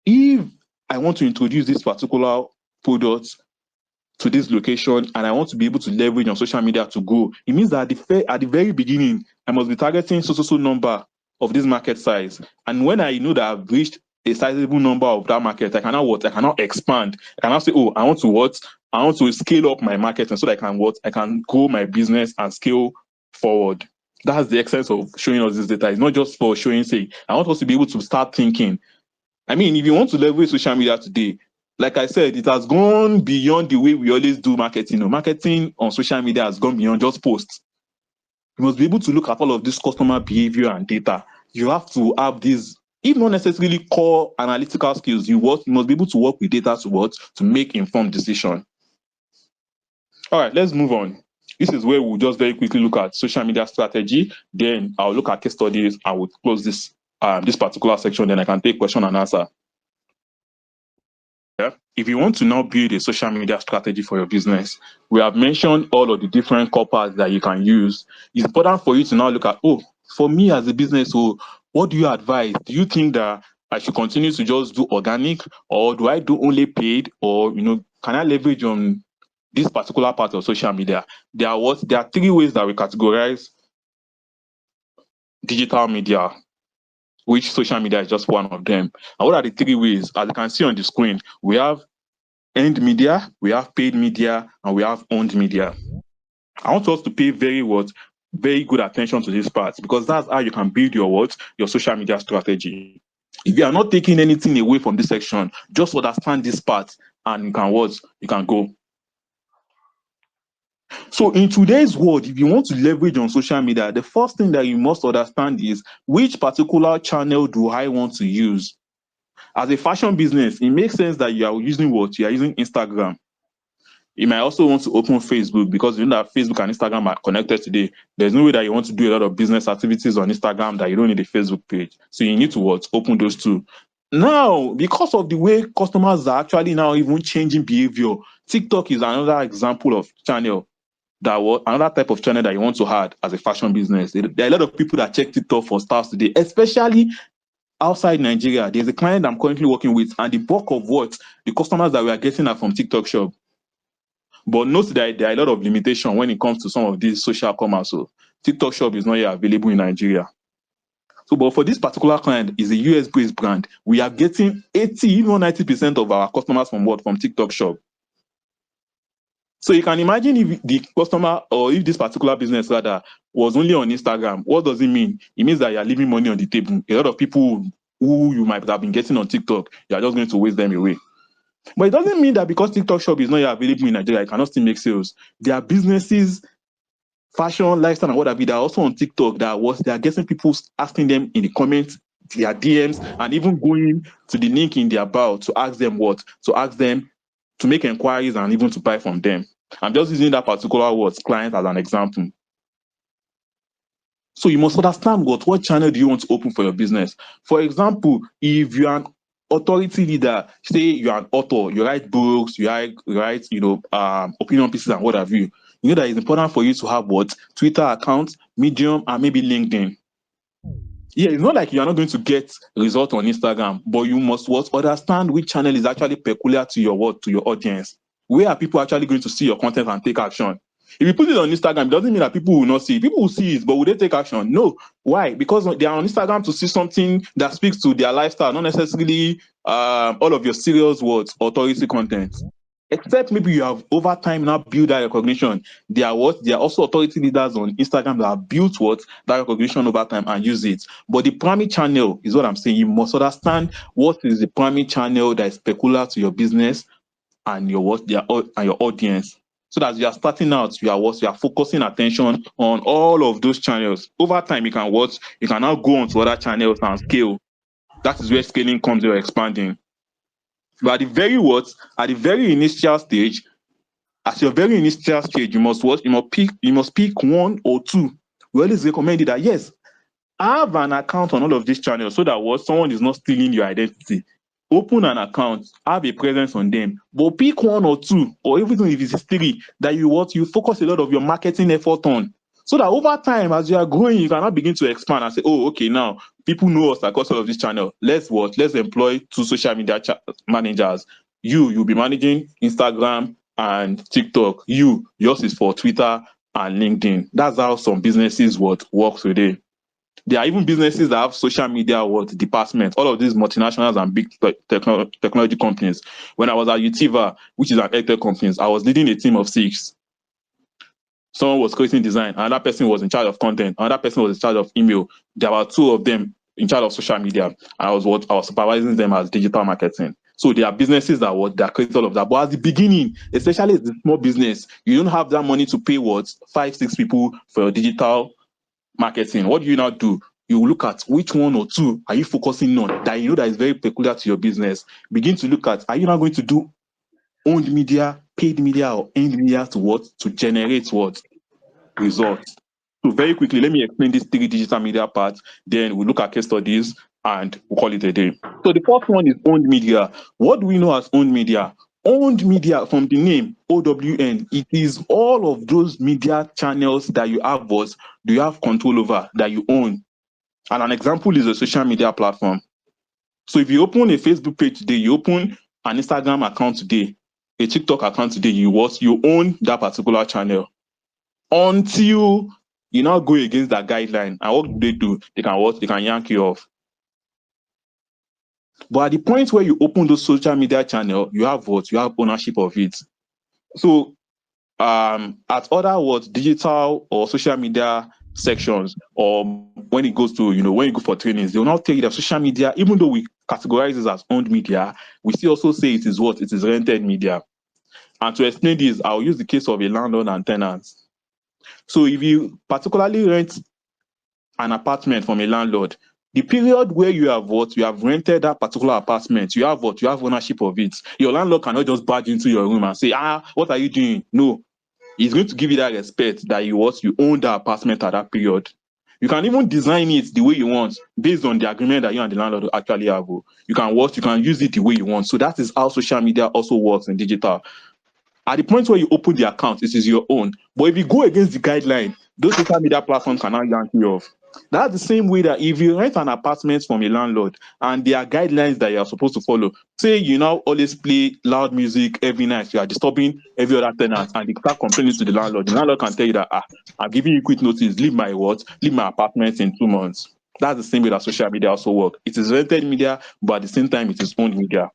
if I want to introduce this particular product to this location and I want to be able to leverage on social media to go, it means that at the very beginning, I must be targeting so number of this market size. And when I know that I've reached a sizable number of that market, I cannot what? I cannot expand. I cannot say, oh, I want to what? I want to scale up my market and so that I can what? I can grow my business and scale forward. That's the essence of showing us this data. It's not just for showing sake. I want us to be able to start thinking. I mean, if you want to leverage social media today, like I said, it has gone beyond the way we always do marketing. You know, marketing on social media has gone beyond just posts. You must be able to look at all of this customer behavior and data. You have to have these, if not necessarily core analytical skills, you must be able to work with data to what? To make informed decision. All right, let's move on. This is where we'll just very quickly look at social media strategy. Then I'll look at case studies and we'll close this particular section. Then I can take question and answer. Yeah. If you want to now build a social media strategy for your business, we have mentioned all of the different core parts that you can use. It's important for you to now look at, oh, for me as a business, oh, what do you advise? Do you think that I should continue to just do organic, or do I do only paid, or can I leverage on this particular part of social media? There are three ways that we categorize digital media, which social media is just one of them. And what are the three ways? As you can see on the screen, we have earned media, we have paid media, and we have owned media. I want us to pay very good attention to this part, because that's how you can build your social media strategy. If you are not taking anything away from this section, just understand this part and you can go. So in today's world, if you want to leverage on social media, the first thing that you must understand is, which particular channel do I want to use? As a fashion business, it makes sense that you are using what? You are using Instagram. You might also want to open Facebook, because you know that Facebook and Instagram are connected today. There's no way that you want to do a lot of business activities on Instagram that you don't need a Facebook page. So you need to open those two. Now, because of the way customers are actually now even changing behavior, TikTok is another example of channel another type of channel that you want to add as a fashion business. There are a lot of people that check TikTok for styles today, especially outside Nigeria. There's a client I'm currently working with, and the bulk of the customers that we are getting are from TikTok shop. But note that there are a lot of limitation when it comes to some of these social commerce. So TikTok shop is not yet available in Nigeria. So, but for this particular client, is a US-based brand. We are getting 80, even 90% of our customers from TikTok shop. So you can imagine if the customer, or if this particular business rather, was only on Instagram, what does it mean? It means that you are leaving money on the table. A lot of people who you might have been getting on TikTok, you are just going to waste them away. But it doesn't mean that because TikTok shop is not yet available in Nigeria, it cannot still make sales. There are businesses, fashion, lifestyle, and whatever, that are also on TikTok they are getting people asking them in the comments their DMs, and even going to the link in their bio to ask them what? To ask them to make inquiries and even to buy from them. I'm just using that particular word client as an example. So you must understand what channel do you want to open for your business. For example, if you're an authority leader, say you're an author, you write books, you write opinion pieces and what have you. You know that it's important for you to have what? Twitter account, Medium, and maybe LinkedIn. Yeah, it's not like you're not going to get result on Instagram, but you must what? Understand which channel is actually peculiar to your what? To your audience. Where are people actually going to see your content and take action? If you put it on Instagram, it doesn't mean that people will not see it. People will see it, but will they take action? No. Why? Because they are on Instagram to see something that speaks to their lifestyle, not necessarily all of your serious words, authority content. Except maybe you have over time now built that recognition. They are what? They are also authority leaders on Instagram that have built what? That recognition over time and use it. But the primary channel is what I'm saying. You must understand what is the primary channel that is peculiar to your business and your what their and your audience. So that as you are starting out, you are what you are focusing attention on all of those channels. Over time, you can what you can now go on to other channels and scale. That is where scaling comes. You're expanding. But at the very what at the very initial stage, at your very initial stage, you must what you must pick one or two. We always recommend it that yes, have an account on all of these channels so that what someone is not stealing your identity. Open an account, have a presence on them, but pick one or two, or even if it's three, that you focus a lot of your marketing effort on. So that over time, as you are growing, you can now begin to expand and say, oh, okay, now people know us across all of this channel. Let's employ two social media managers. You'll be managing Instagram and TikTok. Yours is for Twitter and LinkedIn. That's how some businesses work today. There are even businesses that have social media departments. All of these multinationals and big technology companies. When I was at Utiva, which is an edtech company, I was leading a team of six. Someone was creating design, another person was in charge of content, another person was in charge of email. There were two of them in charge of social media. And I was supervising them as digital marketing. So there are businesses that create all of that. But at the beginning, especially as a small business, you don't have that money to pay five, six people for your digital marketing. What do you now do? You look at which one or two are you focusing on that you know that is very peculiar to your business. Begin to look at, are you now going to do owned media, paid media, or earned media to what? To generate what? Results. So very quickly, let me explain these three digital media parts. Then we'll look at case studies and we'll call it a day. So the first one is owned media. What do we know as owned media? Owned media, from the name OWN, it is all of those media channels that you have do you have control over, that you own. And an example is a social media platform. So if you open a Facebook page today, you open an Instagram account today, a TikTok account today, you own that particular channel until you now go against that guideline. And what do they do? They can yank you off. But at the point where you open those social media channel, you have what? You have ownership of it. So at other digital or social media sections, or when it goes to when you go for trainings, they will now tell you that social media, even though we categorize it as owned media, we still also say it is rented media. And to explain this, I'll use the case of a landlord and tenant. So if you particularly rent an apartment from a landlord, the period where you have rented that particular apartment, you have ownership of it. Your landlord cannot just barge into your room and say, what are you doing? No, he's going to give you that respect that you own that apartment at that period. You can even design it the way you want based on the agreement that you and the landlord actually have. You can use it the way you want. So that is how social media also works in digital. At the point where you open the account, it is your own. But if you go against the guideline, those social media platforms can now yank you off. That's the same way that if you rent an apartment from a landlord and there are guidelines that you are supposed to follow, say you now always play loud music every night, you are disturbing every other tenant, and they start complaining to the landlord can tell you that I'm giving you quick notice, leave my apartment in 2 months. That's the same way that social media also work. It is rented media, but at the same time, it is owned media.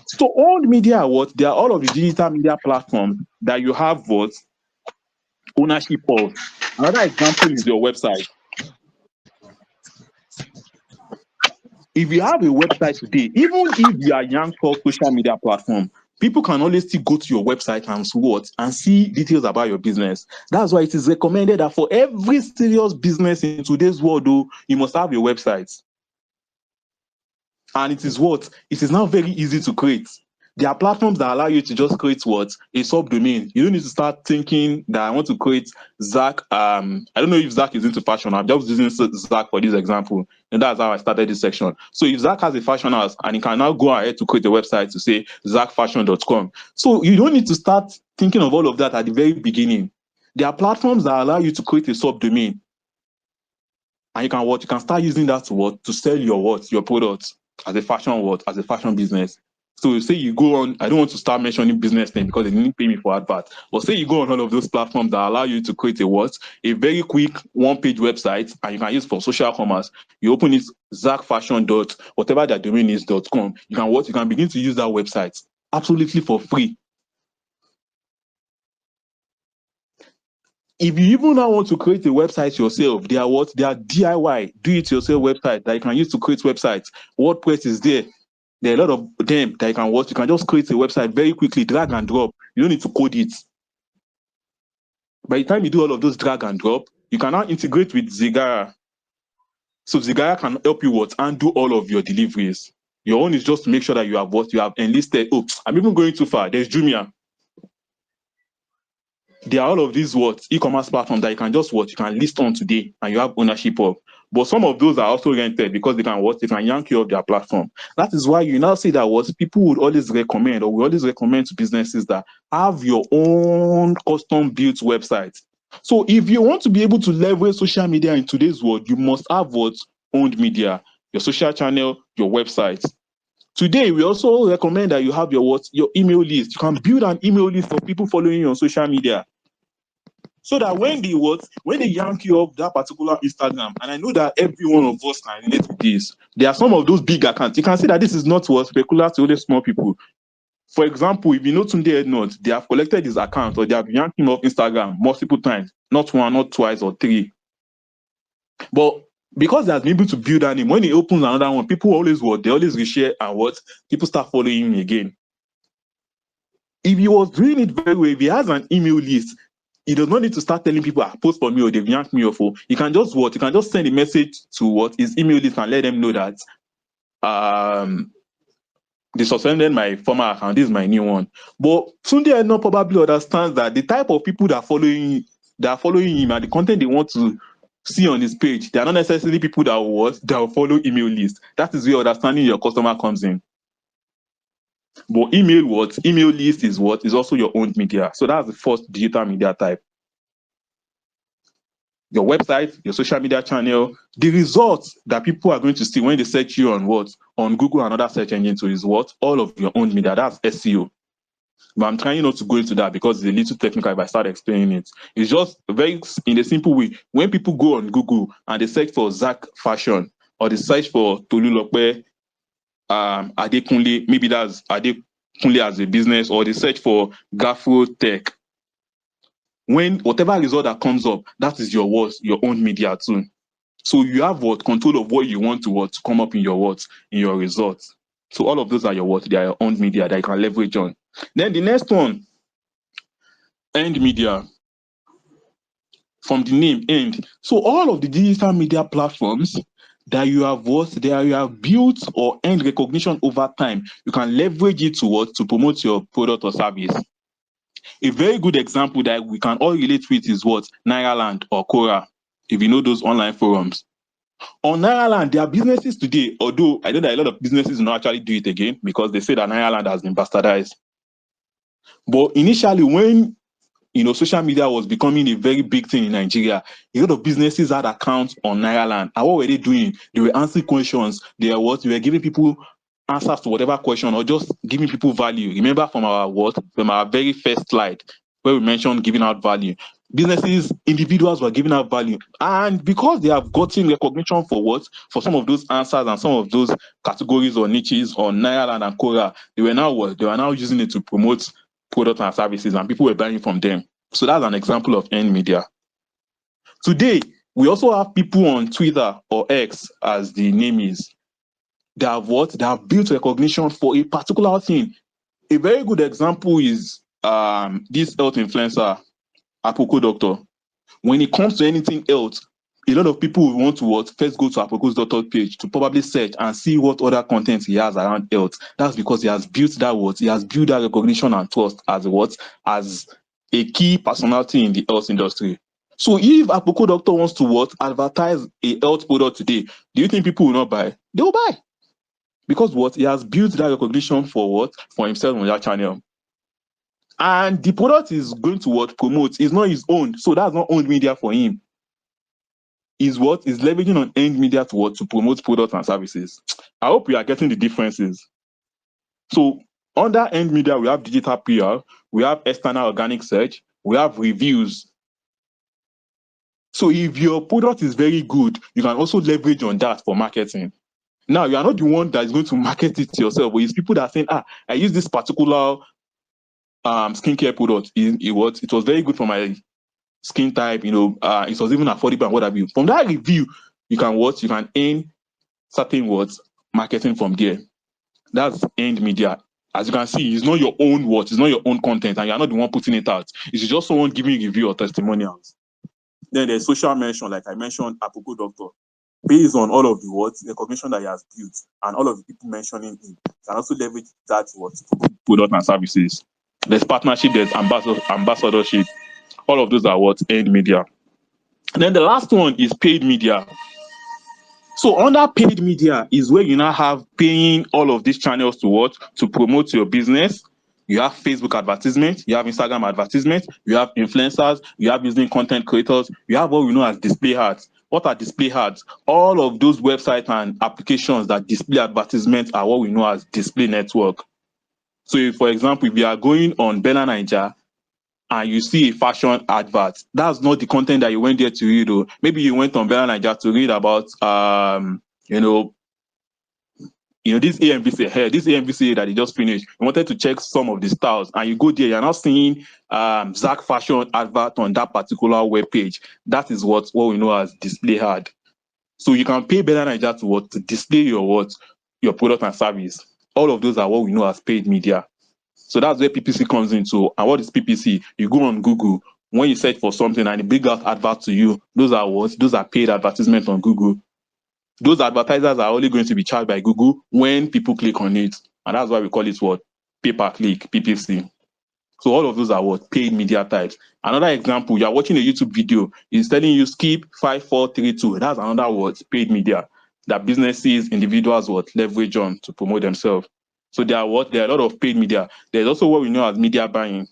So owned media are what? They are all of the digital media platforms that you have ownership of. Another example is your website. If you have a website today, even if you are young for social media platform, people can always still go to your website and see details about your business. That's why it is recommended that for every serious business in today's world, you must have a website. And it is what? It is now very easy to create. There are platforms that allow you to just create what? A subdomain. You don't need to start thinking that I want to create Zach. I don't know if Zach is into fashion. I'm just using Zach for this example. And that's how I started this section. So if Zach has a fashion house and he can now go ahead to create a website to say zachfashion.com. So you don't need to start thinking of all of that at the very beginning. There are platforms that allow you to create a subdomain. And you can what? You can start using that to what? To sell your what? Your products as a fashion what? As a fashion business. So say you go on, I don't want to start mentioning business name because they didn't pay me for advert. But say you go on all of those platforms that allow you to create a what? A very quick one-page website and you can use for social commerce. You open it zachfashion dot whatever their domain is .com. You can what? You can begin to use that website absolutely for free. If you even now want to create a website yourself, they are what? They are DIY, do it yourself website that you can use to create websites. WordPress is there. There are a lot of them that you can watch. You can just create a website very quickly, drag and drop. You don't need to code it. By the time you do all of those drag and drop, you can now integrate with Zigaara. So Zigaara can help you what? And do all of your deliveries. Your own is just to make sure that you have what? You have enlisted. Oh, I'm even going too far. There's Jumia. There are all of these what e-commerce platforms that you can just what you can list on today and you have ownership of. But some of those are also rented because they can what they can yank you off their platform. That is why you now see that what people would always recommend, or we always recommend to businesses that have your own custom built website. So if you want to be able to leverage social media in today's world, you must have what owned media, your social channel, your website. Today, we also recommend that you have your what your email list. You can build an email list for people following you on social media. So that when they yank you off that particular Instagram, and I know that every one of us can relate to this, there are some of those big accounts. You can see that this is not what specular to only small people. For example, if you know Tunde Ednut, they have collected his account or they have yanked him off Instagram multiple times, not one, not twice, or three. But because they have been able to build that name, when he opens another one, people always what they always reshare and what people start following him again. If he was doing it very well, if he has an email list, he does not need to start telling people, post for me or they've yanked me off. He can just what? He can just send a message to what his email list and let them know that um they suspended my former account. This is my new one. But Sunday not probably understands that the type of people that are following him and the content they want to see on his page, they are not necessarily people that will follow email list. That is where understanding your customer comes in. But email list is what is also your own media. So that's the first digital media type. Your website, your social media channel, the results that people are going to see when they search you on what? On Google and other search engines so is what? All of your own media. That's SEO. But I'm trying not to go into that because it's a little technical if I start explaining it. It's just very in a simple way. When people go on Google and they search for Zach Fashion or they search for Tolulope Adekunle, maybe that's Adekunle as a business, or they search for Gafro Tech. When whatever result that comes up, that is your own media too. So you have what control of what you want to what to come up in your results. So all of those are they are your own media that you can leverage on. Then the next one, end media. From the name end. So all of the digital media platforms that you have built or earned recognition over time, you can leverage it to what to promote your product or service. A very good example that we can all relate with is what Nairaland or Quora, if you know those online forums. On Nairaland, there are businesses today, although I know that a lot of businesses do not actually do it again because they say that Nairaland has been bastardized. But initially, when social media was becoming a very big thing in Nigeria, a lot of businesses had accounts on Nairaland. And what were they doing? They were answering questions. They were giving people answers to whatever question or just giving people value. Remember from our very first slide where we mentioned giving out value. Businesses, individuals were giving out value. And because they have gotten recognition for some of those answers and some of those categories or niches on Nairaland and Quora, they were now using it to promote products and services and people were buying from them. So that's an example of earned media. Today, we also have people on Twitter or X, as the name is, that have built recognition for a particular thing. A very good example is this health influencer, Apoko Doctor. When it comes to anything else, a lot of people will want to what first go to Apoko's page to probably search and see what other content he has around health. That's because he has built that what he has built that recognition and trust as what as a key personality in the health industry. So if Apoko Doctor wants to what advertise a health product today, do you think people will not buy? They will buy because what he has built that recognition for what for himself on that channel. And the product is going to what promote is not his own, so that's not owned media for him. Is what is leveraging on end media to what to promote products and services. I hope we are getting the differences. So under end media, we have digital PR, we have external organic search, we have reviews. So if your product is very good, you can also leverage on that for marketing. Now you are not the one that is going to market it yourself, but it's people that are saying, I use this particular skincare product. It was very good for my skin type, it was even affordable and what have you. From that review, you can what you can earn certain words marketing from there. That's end media. As you can see, it's not your own words, it's not your own content, and you're not the one putting it out. It's just someone giving you review or testimonials. Then there's social mention, like I mentioned, Apoko Doctor. Based on all of the words, recognition that he has built, and all of the people mentioning him, you can also leverage that what product and services. There's partnership, there's ambassadorship. All of those are what end media. And then the last one is paid media. So under paid media is where you now have paying all of these channels to what? To promote your business. You have Facebook advertisement, you have Instagram advertisement, you have influencers, you have using content creators, you have what we know as display ads. What are display ads? All of those websites and applications that display advertisements are what we know as display network. So if, for example, if you are going on Bella Niger and you see a fashion advert, that's not the content that you went there to read. Or maybe you went on Bella Niger to read about you know, this AMVC hair, this AMVC that they just finished. You wanted to check some of the styles, and you go there, you're not seeing Zach Fashion advert on that particular web page. That is what we know as display ad. So you can pay Bella Niger to what to display your product and service. All of those are what we know as paid media. So that's where PPC comes into. And what is PPC? You go on Google. When you search for something and it bring out advert to you, those are what? Those are paid advertisements on Google. Those advertisers are only going to be charged by Google when people click on it. And that's why we call it what? Pay per click, PPC. So all of those are what? Paid media types. Another example, you are watching a YouTube video, it's telling you skip 5432. That's another word, paid media, that businesses, individuals what leverage on to promote themselves. So there are what? There are a lot of paid media. There's also what we know as media buying.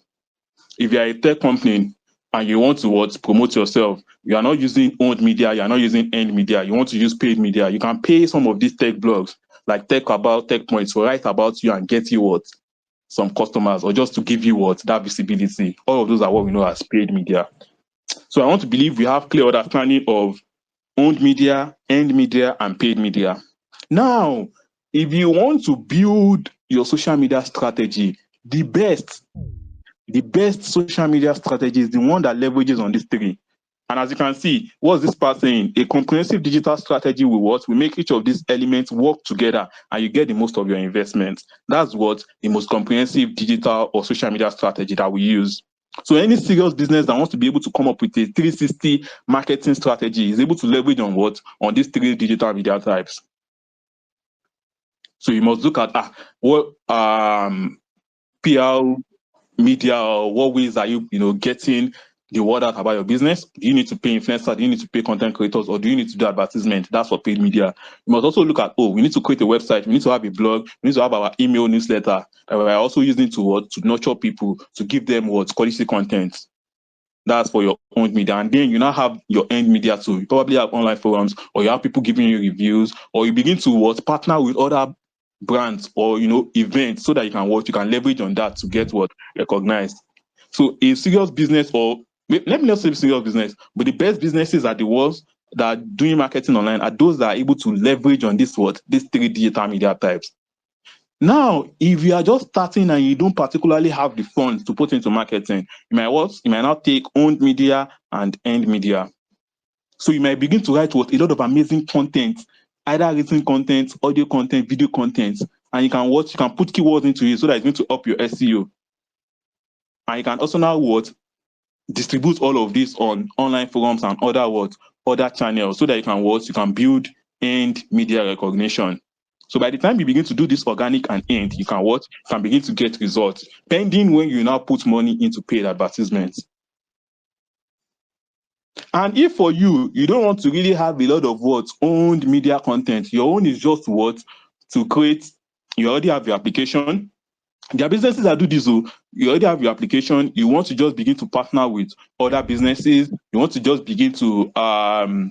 If you are a tech company and you want to what promote yourself, you are not using owned media, you are not using end media, you want to use paid media, you can pay some of these tech blogs like Tech About, Tech Points to write about you and get you what some customers, or just to give you what that visibility. All of those are what we know as paid media. So I want to believe we have clear understanding of owned media, end media, and paid media. Now, if you want to build your social media strategy, the best social media strategy is the one that leverages on these three. And as you can see, what's this part saying? A comprehensive digital strategy will what? We make each of these elements work together and you get the most of your investment. That's what the most comprehensive digital or social media strategy that we use. So any serious business that wants to be able to come up with a 360 marketing strategy is able to leverage on what? On these three digital media types. So you must look at what PR media, or what ways are you getting the word out about your business? Do you need to pay influencers? Do you need to pay content creators, or do you need to do advertisement? That's for paid media. You must also look at, we need to create a website, we need to have a blog, we need to have our email newsletter that we're also using to nurture people, to give them quality content. That's for your own media. And then you now have your end media too. You probably have online forums, or you have people giving you reviews, or you begin to partner with other brands or events, so that you can leverage on that to get recognized. So a serious business, or let me not say serious business, but the best businesses are the ones that are doing marketing online, are those that are able to leverage on these three digital media types. Now, if you are just starting and you don't particularly have the funds to put into marketing, you might not take owned media and end media. So you might begin to write a lot of amazing content, either written content, audio content, video content, and you can put keywords into it so that it's going to up your SEO. And you can also now distribute all of this on online forums and other other channels so that you can what? You can build earned media recognition. So by the time you begin to do this organic and earned, you can what? You can begin to get results, pending when you now put money into paid advertisements. And if for you, you don't want to really have a lot of what? Owned media content. Your own is just what? To create, you already have your application. There are businesses that do this. So you already have your application. You want to just begin to partner with other businesses. You want to just begin to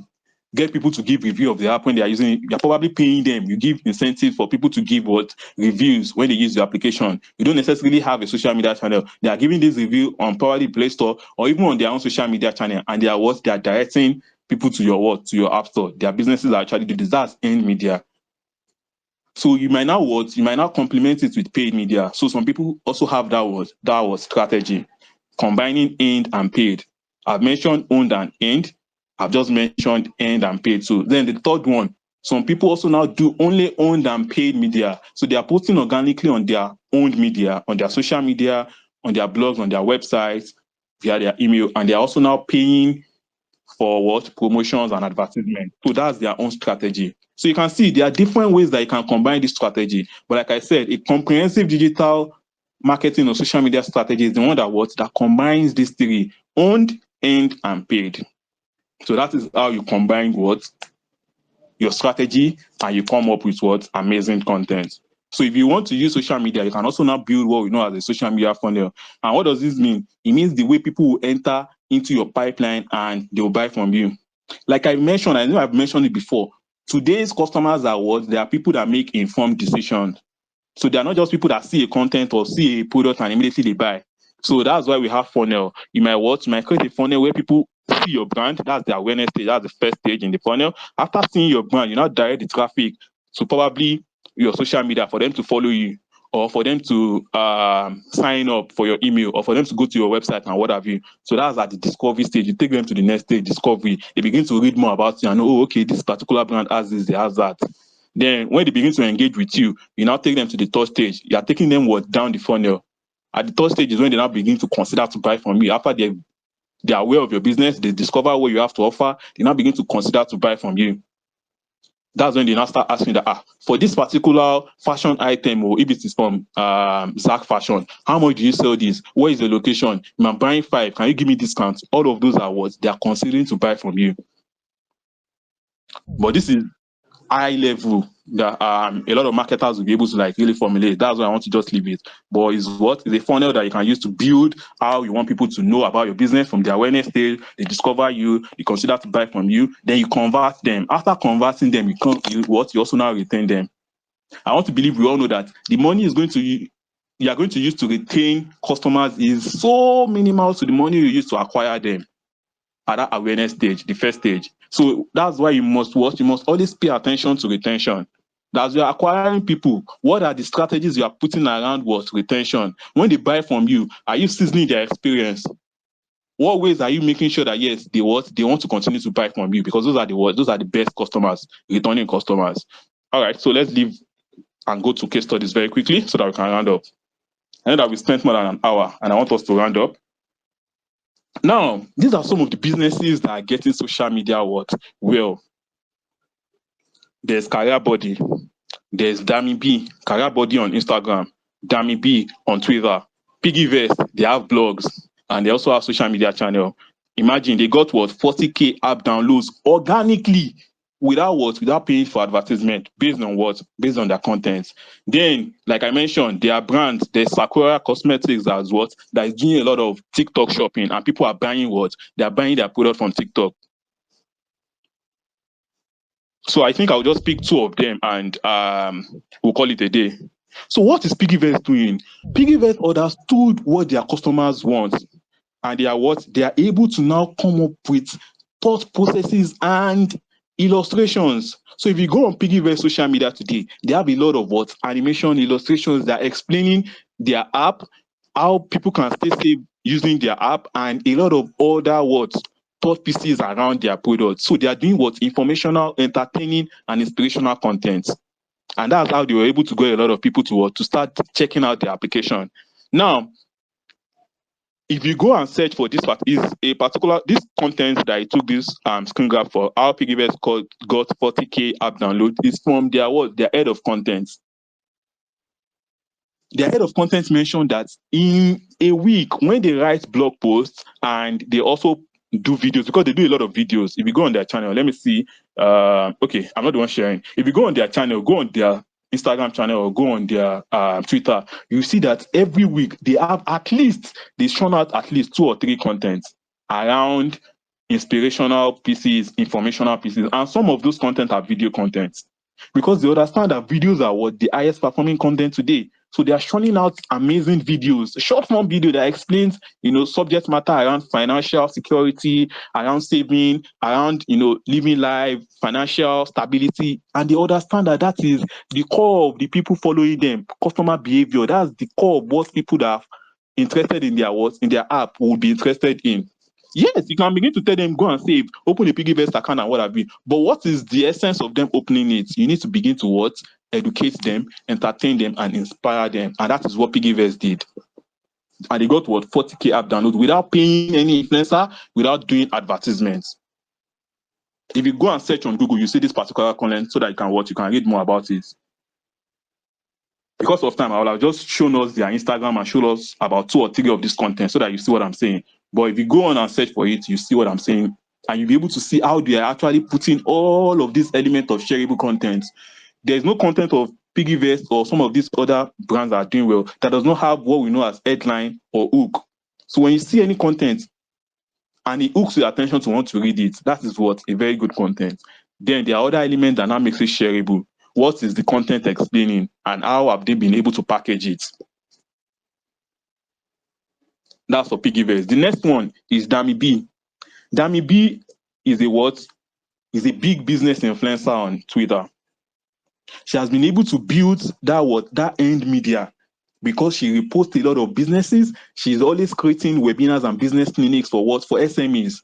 get people to give review of the app when they are using it. You're probably paying them. You give incentives for people to give what? Reviews when they use your application. You don't necessarily have a social media channel. They are giving this review on probably Play Store or even on their own social media channel, and they are what? They are directing people to your what? To your app store. Their businesses are actually do this. That's earned media. So you might now what? You might now complement it with paid media. So some people also have that was strategy, combining earned and paid. I've mentioned owned and earned. I've just mentioned earned and paid. So then the third one, some people also now do only owned and paid media. So they are posting organically on their owned media, on their social media, on their blogs, on their websites, via their email, and they are also now paying for what? Promotions and advertisement. So that's their own strategy. So you can see there are different ways that you can combine this strategy. But like I said, a comprehensive digital marketing or social media strategy is the one that what? That combines these three: owned, earned, and paid. So that is how you combine what? Your strategy, and you come up with what? Amazing content. So if you want to use social media, you can also now build what we know as a social media funnel. And what does this mean? It means the way people will enter into your pipeline and they will buy from you. Like I mentioned, I know I've mentioned it before. Today's customers are what? They are people that make informed decisions. So they are not just people that see a content or see a product and immediately they buy. So that's why we have funnel. You might what? You might create a funnel where people see your brand. That's the awareness stage. That's the first stage in the funnel. After seeing your brand, you now direct the traffic to probably your social media for them to follow you, or for them to sign up for your email, or for them to go to your website and what have you. So that's at the discovery stage. You take them to the next stage, discovery. They begin to read more about you and know, oh, okay, this particular brand has this, they has that. Then when they begin to engage with you, you now take them to the third stage. You are taking them what? Down the funnel. At the third stage is when they now begin to consider to buy from you. After they are aware of your business, they discover what you have to offer, they now begin to consider to buy from you. That's when they now start asking that, for this particular fashion item, or if it is from Zach Fashion, how much do you sell this? Where is the location? I'm buying 5. Can you give me discounts? All of those are what they are considering to buy from you. But this is high level that a lot of marketers will be able to like really formulate. That's why I want to just leave it. But it's what is a funnel that you can use to build how you want people to know about your business from the awareness stage. They discover you, they consider to buy from you, then you convert them. After converting them, you also now retain them. I want to believe we all know that the money is going to you are going to use to retain customers is so minimal to the money you use to acquire them at that awareness stage, the first stage. So that's why you must watch, you must always pay attention to retention. As you are acquiring people, what are the strategies you are putting around what retention? When they buy from you, are you seasoning their experience? What ways are you making sure that yes, they want to continue to buy from you? Because those are the best customers, returning customers. All right, so let's leave and go to case studies very quickly so that we can round up. I know that we spent more than an hour and I want us to round up. Now, these are some of the businesses that are getting social media what? Well, there's Career Body, there's Dami B, Career Body on Instagram, Dami B on Twitter, Piggyvest, they have blogs, and they also have social media channel. Imagine they got what? 40K app downloads organically without what? Without paying for advertisement, based on what? Based on their content. Then, like I mentioned, their brands, there's Sakura Cosmetics as what? That is doing a lot of TikTok shopping, and people are buying what? They are buying their product from TikTok. So I think I'll just pick two of them and we'll call it a day. So what is Piggyvest doing? Piggyvest understood what their customers want, and they are what? They are able to now come up with thought processes and illustrations. So if you go on Piggyvest social media today, they have a lot of what? Animation illustrations that are explaining their app, how people can stay safe using their app, and a lot of other what? Thought pieces around their product. So they are doing what? Informational, entertaining, and inspirational content. And that's how they were able to get a lot of people to start checking out their application. Now, if you go and search for this part, is a particular this content that I took this screen grab for, how Piggyvest got 40k app download, is from their what their head of content. Their head of content mentioned that in a week, when they write blog posts and they also do videos, because they do a lot of videos. If you go on their channel, let me see. Okay, I'm not the one sharing. If you go on their channel, go on their Instagram channel or go on their Twitter, you see that every week they have at least, they churn out at least 2 or 3 contents around inspirational pieces, informational pieces, and some of those content are video content, because they understand that videos are what the highest performing content today. So they are churning out amazing videos, short form video that explains, subject matter around financial security, around saving, around, living life, financial stability. And they understand that that is the core of the people following them, customer behavior. That's the core of what people that are interested in their what, in their app will be interested in. Yes, you can begin to tell them, go and save, open a Piggyvest account and what have you. But what is the essence of them opening it? You need to begin to what? Educate them, entertain them, and inspire them. And that is what Piggyvest did. And they got what? 40k app download without paying any influencer, without doing advertisements. If you go and search on Google, you see this particular content so that you can watch, you can read more about it. Because of time, I will have just shown us their Instagram and showed us about 2 or 3 of this content so that you see what I'm saying. But if you go on and search for it, you see what I'm saying, and you'll be able to see how they are actually putting all of these elements of shareable content. There's no content of Piggyvest or some of these other brands that are doing well that does not have what we know as headline or hook. So when you see any content and it hooks your attention to want to read it, that is what a very good content. Then there are other elements that now makes it shareable. What is the content explaining and how have they been able to package it? That's for Piggyvest. The next one is Dami B. Dami B is a what? Is a big business influencer on Twitter. She has been able to build that end media because she reposts a lot of businesses. She's always creating webinars and business clinics for what? For SMEs.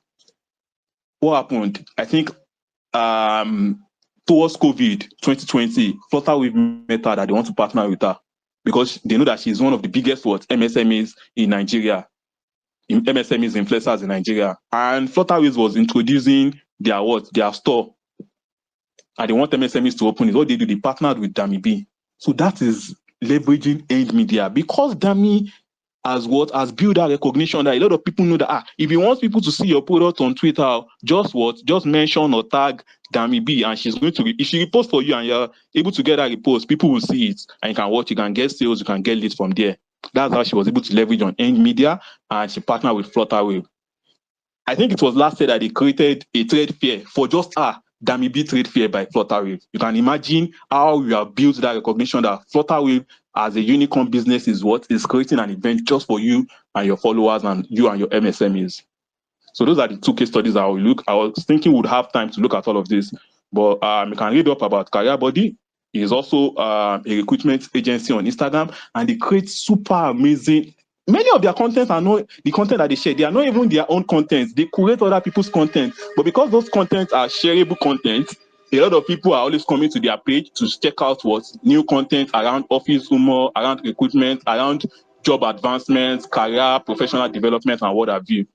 What happened? I think towards COVID 2020, Flutterwave met her that they want to partner with her because they know that she's one of the biggest MSMEs in Nigeria, MSMEs influencers in Nigeria. And Flutterwave was introducing their store, and they want MSMEs to open it. What they do, they partnered with Dami B. So that is leveraging end media, because Dami has built that recognition that a lot of people know that if you want people to see your product on Twitter, just mention or tag Dami B, and she's going to if she reposts for you and you're able to get that repost, people will see it and you can watch, you can get sales, you can get leads from there. That's how she was able to leverage on end media, and she partnered with Flutterwave. I think it was last year that they created a trade fair for just Dami B trade fair by Flutterwave. You can imagine how we have built that recognition that Flutterwave as a unicorn business is creating an event just for you and your followers and you and your MSMEs. So those are the 2 case studies I will look. I was thinking we'd have time to look at all of this, but you can read up about Career Body. It is also a recruitment agency on Instagram, and they create super amazing. Many of their content are not the content that they share. They are not even their own content. They create other people's content, but because those contents are shareable content, a lot of people are always coming to their page to check out what's new content around office humor, around recruitment, around job advancements, career, professional development, and what have you.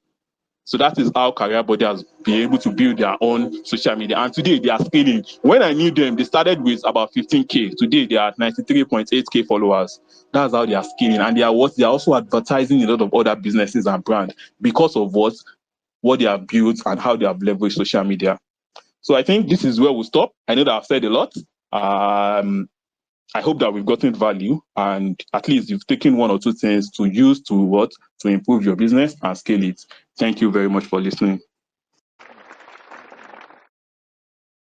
So that is how Career Body has been able to build their own social media. And today they are scaling. When I knew them, they started with about 15k. Today they are at 93.8k followers. That's how they are scaling. And they are also advertising a lot of other businesses and brands because of what they have built and how they have leveraged social media. So I think this is where we'll stop. I know that I've said a lot. I hope that we've gotten value, and at least you've taken 1 or 2 things to use to improve your business and scale it. Thank you very much for listening.